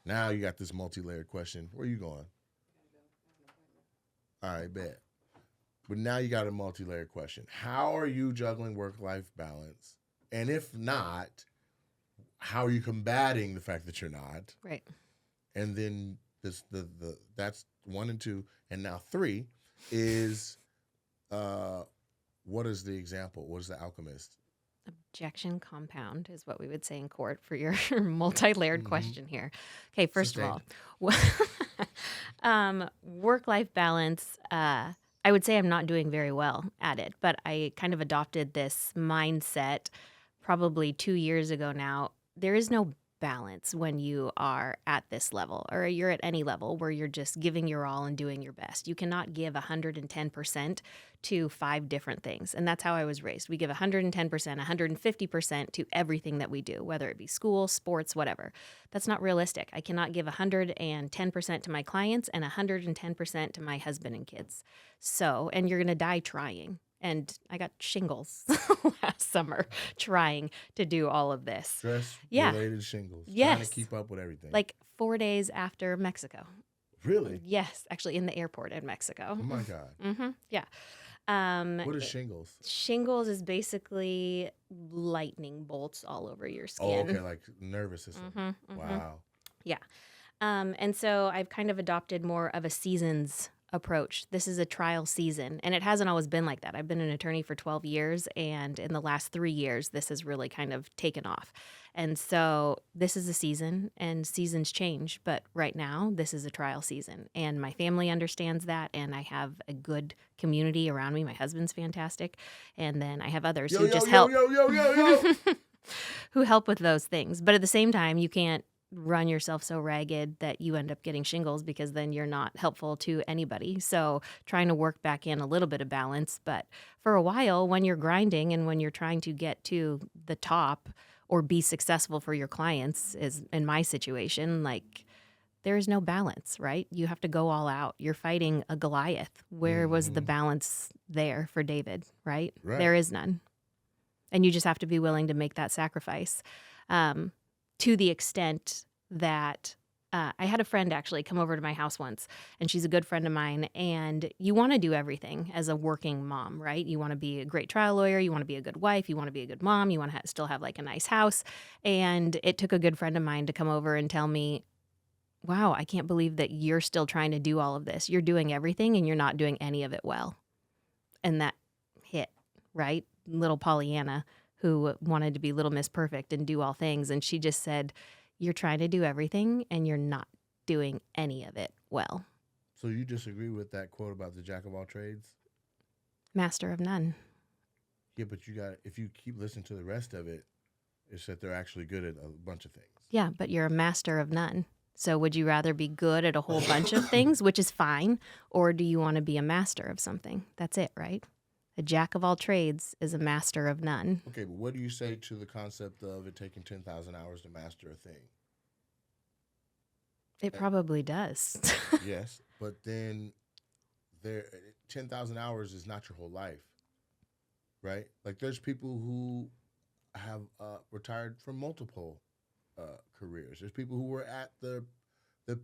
now you got this multi-layered question. Where are you going? All right, bet. But now you got a multi-layered question. How are you juggling work-life balance? And if not, how are you combating the fact that you're not? Right. And then that's 1 and 2, and now 3 is what is the example? What is the alchemist? Objection compound is what we would say in court for your multi-layered question here. Okay, first of all, work-life balance, I would say I'm not doing very well at it, but I kind of adopted this mindset probably 2 years ago now. There is no balance when you are at this level or you're at any level where you're just giving your all and doing your best. You cannot give 110% to 5 different things. And that's how I was raised. We give 110%, 150% to everything that we do, whether it be school, sports, whatever. That's not realistic. I cannot give 110% to my clients and 110% to my husband and kids. So, and you're going to die trying. And I got shingles last summer trying to do all of this. Stress-related shingles. Yes. Trying to keep up with everything. Like 4 days after Mexico. Really? Yes, actually in the airport in Mexico. Oh, my God. Mm-hmm. Yeah. What is shingles? Shingles is basically lightning bolts all over your skin. Oh, okay, like nervous system. Mm-hmm, mm-hmm. Wow. Yeah. And so I've kind of adopted more of a seasons approach. This is a trial season, and it hasn't always been like that. I've been an attorney for 12 years, and in the last 3 years, this has really kind of taken off. And so this is a season, and seasons change, but right now, this is a trial season, and my family understands that, and I have a good community around me. My husband's fantastic, and then I have others who just help. Who help with those things. But at the same time, you can't run yourself so ragged that you end up getting shingles because then you're not helpful to anybody. So trying to work back in a little bit of balance. But for a while, when you're grinding and when you're trying to get to the top or be successful for your clients, is in my situation, like there is no balance, right? You have to go all out. You're fighting a Goliath. Where was the balance there for David, right? There is none. And you just have to be willing to make that sacrifice. To the extent that I had a friend actually come over to my house once, and she's a good friend of mine, and you want to do everything as a working mom, right? You want to be a great trial lawyer, you want to be a good wife, you want to be a good mom, you want to still have like a nice house. And it took a good friend of mine to come over and tell me, wow, I can't believe that you're still trying to do all of this. You're doing everything and you're not doing any of it well. And that hit, right? Little Pollyanna, who wanted to be Little Miss Perfect and do all things. And she just said, you're trying to do everything and you're not doing any of it well. So you disagree with that quote about the jack of all trades? Master of none. Yeah, but if you keep listening to the rest of it, it's that they're actually good at a bunch of things. Yeah, but you're a master of none. So would you rather be good at a whole bunch of things, which is fine, or do you want to be a master of something? That's it, right? A jack of all trades is a master of none. Okay, but what do you say to the concept of it taking 10,000 hours to master a thing? It probably does. Yes, but then 10,000 hours is not your whole life, right? Like there's people who have retired from multiple careers. There's people who were at the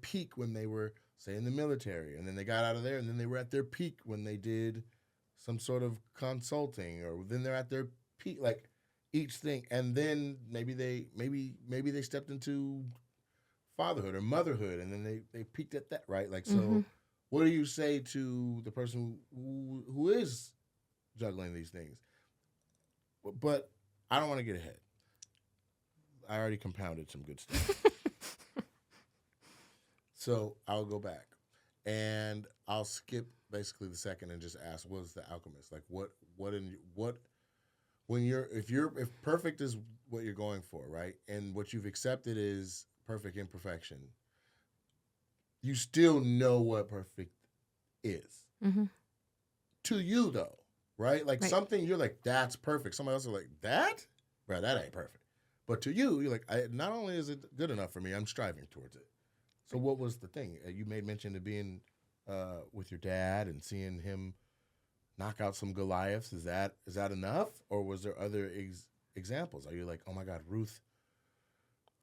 peak when they were, say, in the military, and then they got out of there, and then they were at their peak when they did some sort of consulting, or then they're at their peak, like each thing, and then maybe they stepped into fatherhood or motherhood, and then they peaked at that, right? Like, so what do you say to the person who is juggling these things? But I don't want to get ahead. I already compounded some good stuff. So I'll go back, and I'll skip basically the second and just ask, what's the alchemist? Like if perfect is what you're going for, right? And what you've accepted is perfect imperfection, you still know what perfect is. Mm-hmm. To you though, right? Like something you're like, that's perfect. Somebody else is like, that? Bro, that ain't perfect. But to you, you're like, not only is it good enough for me, I'm striving towards it. So what was the thing? You made mention of being with your dad and seeing him knock out some Goliaths. Is that enough? Or was there other examples? Are you like, oh my God, Ruth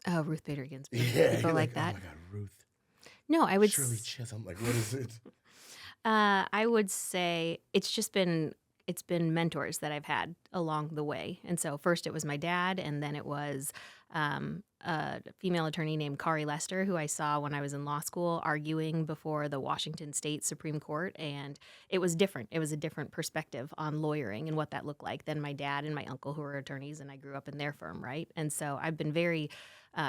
Oh, Ruth Bader Ginsburg. Yeah, People you're like oh that. my God, Ruth. No, I would. Shirley Chisholm. Like, what is it? I would say it's been mentors that I've had along the way. And so first it was my dad, and then it was a female attorney named CARY Lester, who I saw when I was in law school arguing before the Washington State Supreme Court. And it was different. It was a different perspective on lawyering and what that looked like than my dad and my uncle, who were attorneys, and I grew up in their firm, right? And so I've been very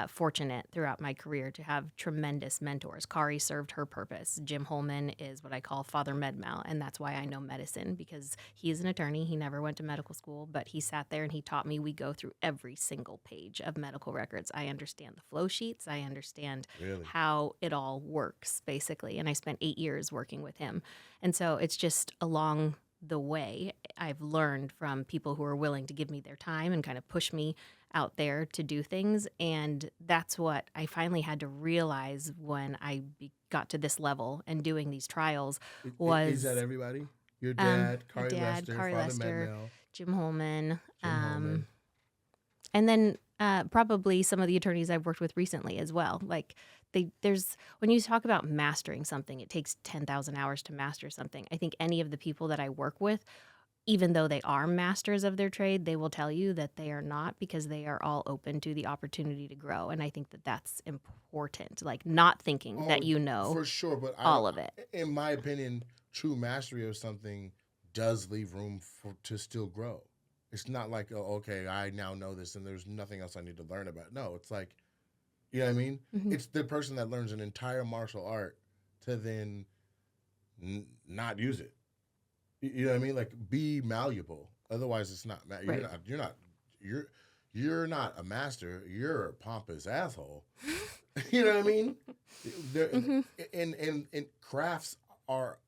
fortunate throughout my career to have tremendous mentors. CARY served her purpose. Jim Holman is what I call Father MedMal, and that's why I know medicine, because he is an attorney. He never went to medical school, but he sat there and he taught me. We go through every single page of medical records. I understand the flow sheets. I understand how it all works, basically, and I spent 8 years working with him. And so it's just along the way I've learned from people who are willing to give me their time and kind of push me out there to do things. And that's what I finally had to realize when I got to this level and doing these trials was... Is that everybody? Your dad, CARY Father Lester, Jim Holman. Holman. And then probably some of the attorneys I've worked with recently as well. Like when you talk about mastering something, it takes 10,000 hours to master something. I think any of the people that I work with, even though they are masters of their trade, they will tell you that they are not, because they are all open to the opportunity to grow. And I think that that's important, like not thinking that you know for sure, but all of it. In my opinion, true mastery of something does leave room to still grow. It's not like, oh, okay, I now know this and there's nothing else I need to learn about. No, it's like, you know what I mean? Mm-hmm. It's the person that learns an entire martial art to then not use it. You know what I mean? Like, be malleable. Otherwise, it's not. Right. You're not a master. You're a pompous asshole. You know what I mean? Mm-hmm. And crafts are.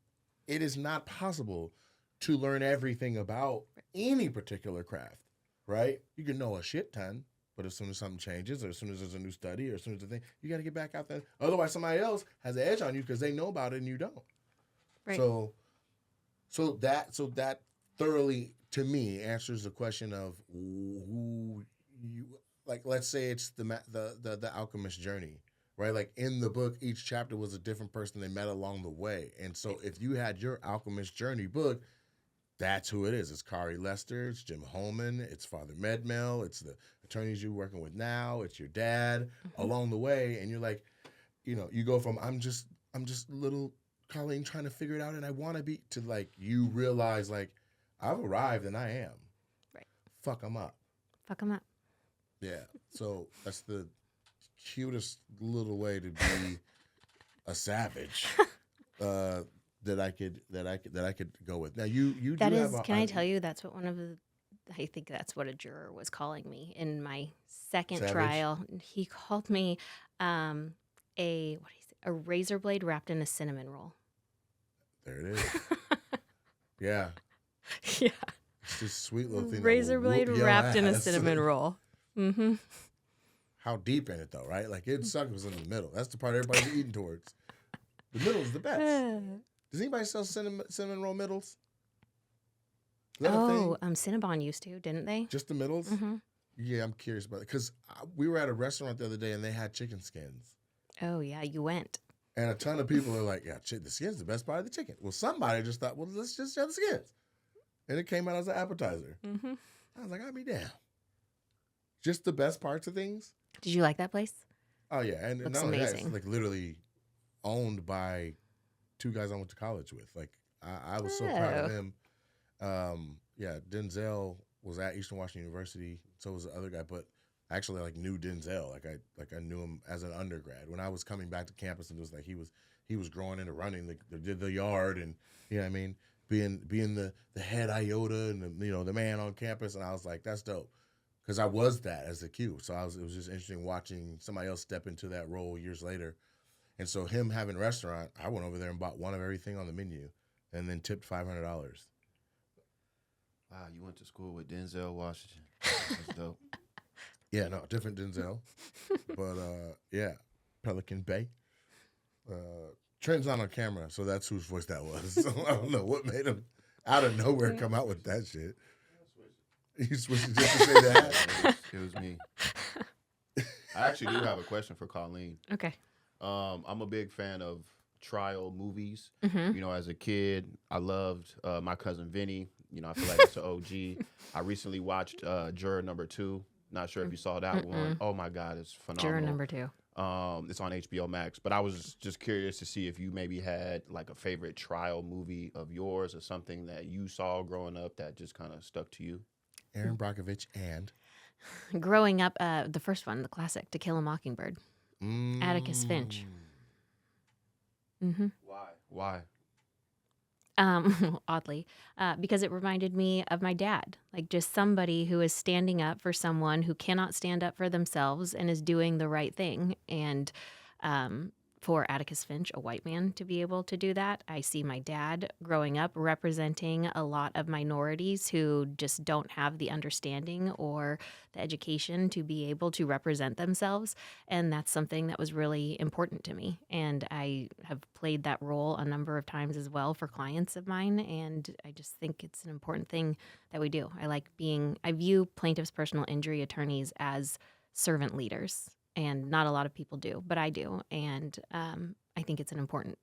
It is not possible to learn everything about any particular craft, right? You can know a shit ton, but as soon as something changes, or as soon as there's a new study, or as soon as the thing, you got to get back out there. Otherwise, somebody else has an edge on you because they know about it and you don't. Right. So that thoroughly, to me, answers the question of who you like. Let's say it's the alchemist journey, right? Like in the book, each chapter was a different person they met along the way, and so if you had your alchemist journey book, that's who it is. It's CARY Lester, it's Jim Holman, it's Father Medmel, it's the attorneys you're working with now, it's your dad along the way, and you're like, you go from I'm just little Colleen trying to figure it out and I want to be, to like you realize like I've arrived and I am. Right. Fuck them up. Fuck them up. Yeah. So that's the cutest little way to be a savage that I could go with. Now you That do is, have can I tell you, that's what I think that's what a juror was calling me in my second Savage? trial. He called me a razor blade wrapped in a cinnamon roll. There it is. Yeah. Yeah. It's this sweet little thing. Razor blade wrapped in a ass. cinnamon roll. Mm-hmm. How deep in it though, right? Like it sucks in the middle. That's the part everybody's eating towards. The middle is the best. Does anybody sell cinnamon roll middles? Is that a thing? Cinnabon used to, didn't they? Just the middles? Mm-hmm. Yeah, I'm curious about it. Because we were at a restaurant the other day and they had chicken skins. Oh, yeah, you went. And a ton of people are like, yeah, the skin's the best part of the chicken. Well, somebody just thought, well, let's just have the skins. And it came out as an appetizer. Mm-hmm. I was like, I'll be damn. Just the best parts of things? Did you like that place? Oh, yeah. And Looks not only that, amazing. it's like literally owned by two guys I went to college with. Like, I was so proud of him. Yeah, Denzel was at Eastern Washington University. So was the other guy. But I actually like knew Denzel. I knew him as an undergrad. When I was coming back to campus, and it was like he was growing into running the yard, and you know what I mean, being the head iota and the man on campus. And I was like, that's dope. Because I was that as a Q. So it was just interesting watching somebody else step into that role years later. And so him having a restaurant, I went over there and bought one of everything on the menu and then tipped $500. Wow, you went to school with Denzel Washington. That's dope. Yeah, no, different Denzel. But yeah, Pelican Bay. Trent's not on camera, so that's whose voice that was. So I don't know what made him out of nowhere come out with that shit. He switched it just to say that. It was me. I actually do have a question for Colleen. Okay. I'm a big fan of trial movies. Mm-hmm. You know, as a kid, I loved My Cousin Vinny. You know, I feel like it's an OG. I recently watched Juror Number 2. Not sure if you saw that one. Oh my God, it's phenomenal. Juror Number 2. It's on HBO Max. But I was just curious to see if you maybe had like a favorite trial movie of yours or something that you saw growing up that just kind of stuck to you. Aaron Brockovich and Growing up, the first one, the classic, To Kill a Mockingbird. Atticus Finch. Mm-hmm. Why? Oddly, because it reminded me of my dad, like just somebody who is standing up for someone who cannot stand up for themselves and is doing the right thing. And for Atticus Finch, a white man, to be able to do that, I see my dad growing up representing a lot of minorities who just don't have the understanding or the education to be able to represent themselves. And that's something that was really important to me. And I have played that role a number of times as well for clients of mine. And I just think it's an important thing that we do. I view plaintiff's personal injury attorneys as servant leaders. And not a lot of people do, but I do. And I think it's an important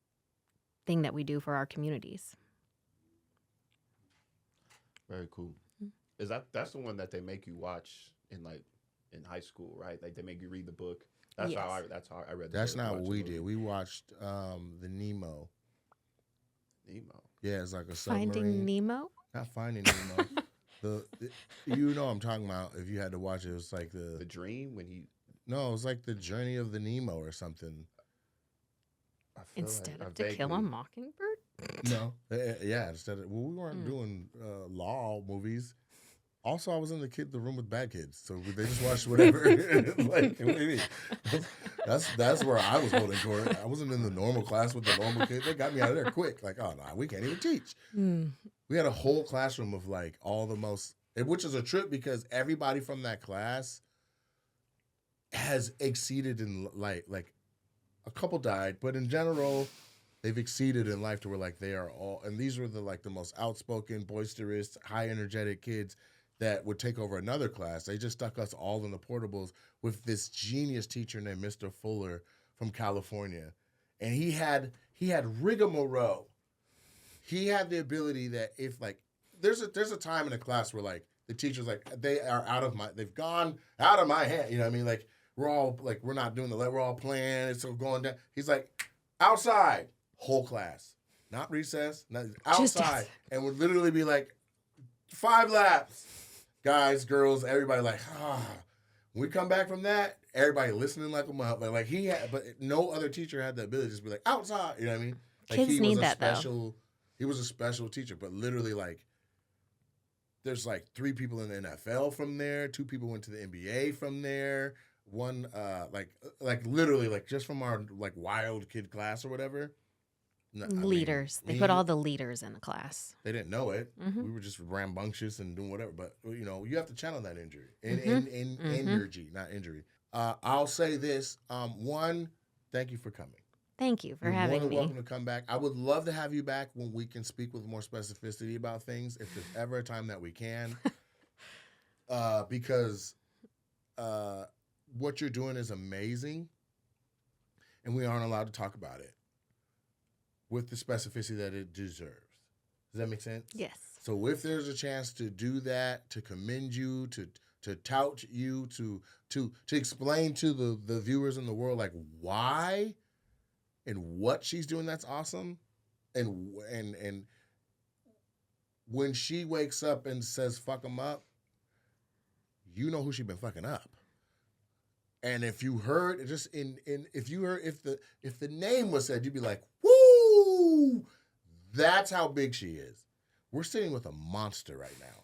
thing that we do for our communities. Very cool. Is that's the one that they make you watch in high school, right? Like they make you read the book. That's Yes. how I read the that's book. not what watched we the did. movie. We watched the Nemo. Nemo. Yeah, it's like a submarine. Finding Nemo? Not Finding Nemo. You know what I'm talking about. If you had to watch it, it was like The Dream when he. No, it was like the Journey of the Nemo or something. I feel Instead like of To Kill a Mockingbird? No, yeah. Instead of we weren't doing law movies. Also, I was in the room with bad kids, so they just watched whatever. Like, what do you mean? That's where I was holding court. I wasn't in the normal class with the normal kids. They got me out of there quick. Like, oh no, we can't even teach. We had a whole classroom of like all the most, which is a trip because everybody from that class has exceeded in like a couple died, but in general, they've exceeded in life to where like they are all, and these were the most outspoken, boisterous, high energetic kids that would take over another class. They just stuck us all in the portables with this genius teacher named Mr. Fuller from California, and he had rigmarole. He had the ability that if like there's a time in a class where like the teacher's like they've gone out of my hand. You know what I mean? Like we're all like we're not doing we're all playing. It's going down. He's like outside, whole class, not recess, not outside, and would literally be like 5 laps, guys, girls, everybody like When we come back from that, everybody listening like a mother. Like but no other teacher had the ability to just be like outside. You know what I mean? Like Kids need that though. He was a special teacher, but literally like there's like 3 people in the NFL from there, 2 people went to the NBA from there, one like literally like just from our like wild kid class or whatever. No, Leaders. They put all the leaders in the class. They didn't know it. Mm-hmm. We were just rambunctious and doing whatever. But you know, you have to channel that injury in energy, not injury. I'll say this: one, thank you for coming. Thank you for You're having more than me. welcome to come back. I would love to have you back when we can speak with more specificity about things, if there's ever a time that we can. Because what you're doing is amazing, and we aren't allowed to talk about it with the specificity that it deserves. Does that make sense? Yes. So if there's a chance to do that, to commend you, to tout you, to explain to the viewers in the world like why and what she's doing, that's awesome. And when she wakes up and says fuck them up, you know who she been fucking up. And if you heard if the name was said, you'd be like, woo! That's how big she is. We're sitting with a monster right now.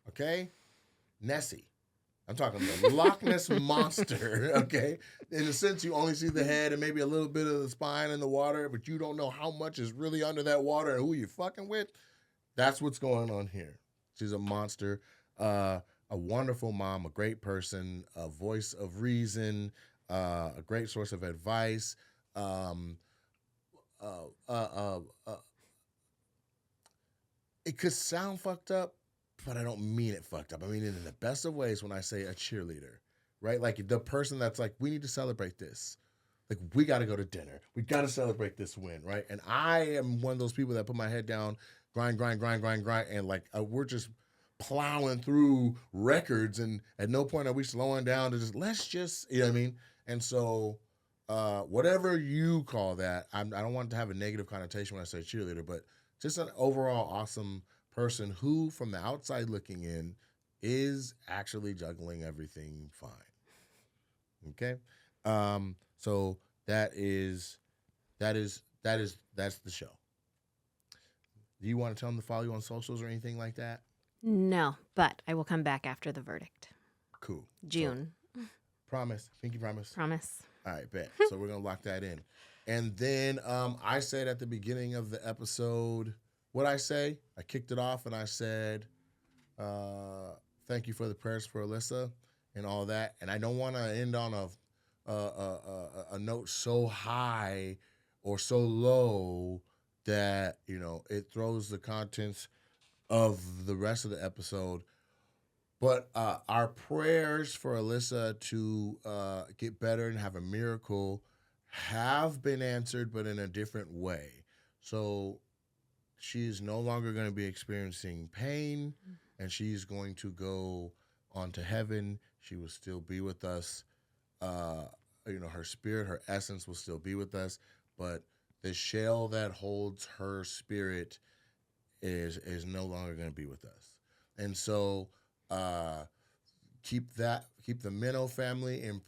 Okay? Nessie. I'm talking the Loch Ness monster, okay? In a sense, you only see the head and maybe a little bit of the spine in the water, but you don't know how much is really under that water and who you're fucking with. That's what's going on here. She's a monster. A wonderful mom, a great person, a voice of reason, a great source of advice. It could sound fucked up, but I don't mean it fucked up. I mean it in the best of ways when I say a cheerleader. right? Like the person that's like, we need to celebrate this. Like, we got to go to dinner. We got to celebrate this win, right? And I am one of those people that put my head down, grind, and like we're just plowing through records, and at no point are we slowing down to just let's just, you know what I mean? And so, whatever you call that, I don't want it to have a negative connotation when I say cheerleader, but just an overall awesome person who, from the outside looking in, is actually juggling everything fine. Okay. So that's the show. Do you want to tell them to follow you on socials or anything like that? No, but I will come back after the verdict. Cool. June. So, promise. Pinky promise. Promise. All right, bet. So we're going to lock that in. And then I said at the beginning of the episode, what'd I say? I kicked it off and I said, thank you for the prayers for Alyssa and all that. And I don't want to end on a note so high or so low that, you know, it throws the contents of the rest of the episode. But our prayers for Alyssa to get better and have a miracle have been answered, but in a different way. So she's no longer going to be experiencing pain, and she's going to go on to heaven. She will still be with us. You know, her spirit, her essence will still be with us, but the shell that holds her spirit is no longer going to be with us. And so keep the Minnow family in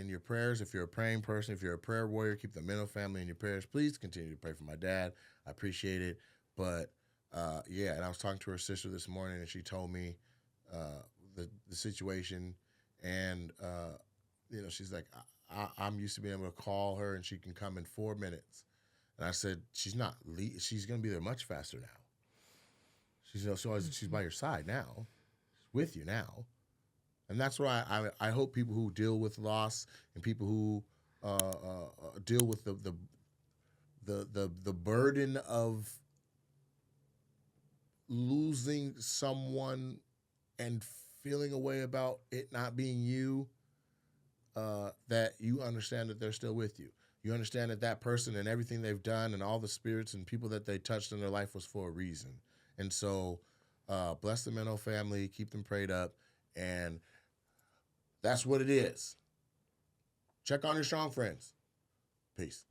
your prayers. If you're a praying person, if you're a prayer warrior, keep the Minnow family in your prayers. Please continue to pray for my dad. I appreciate it. But yeah, and I was talking to her sister this morning, and she told me the situation, and you know, she's like, I'm used to being able to call her and she can come in 4 minutes. And I said, she's not. She's going to be there much faster now. She's by your side now. She's with you now. And that's why I hope people who deal with loss and people who deal with the burden of losing someone and feeling a way about it not being you, that you understand that they're still with you. You understand that that person and everything they've done and all the spirits and people that they touched in their life was for a reason. And so bless the Minnow family, keep them prayed up, and that's what it is. Check on your strong friends. Peace.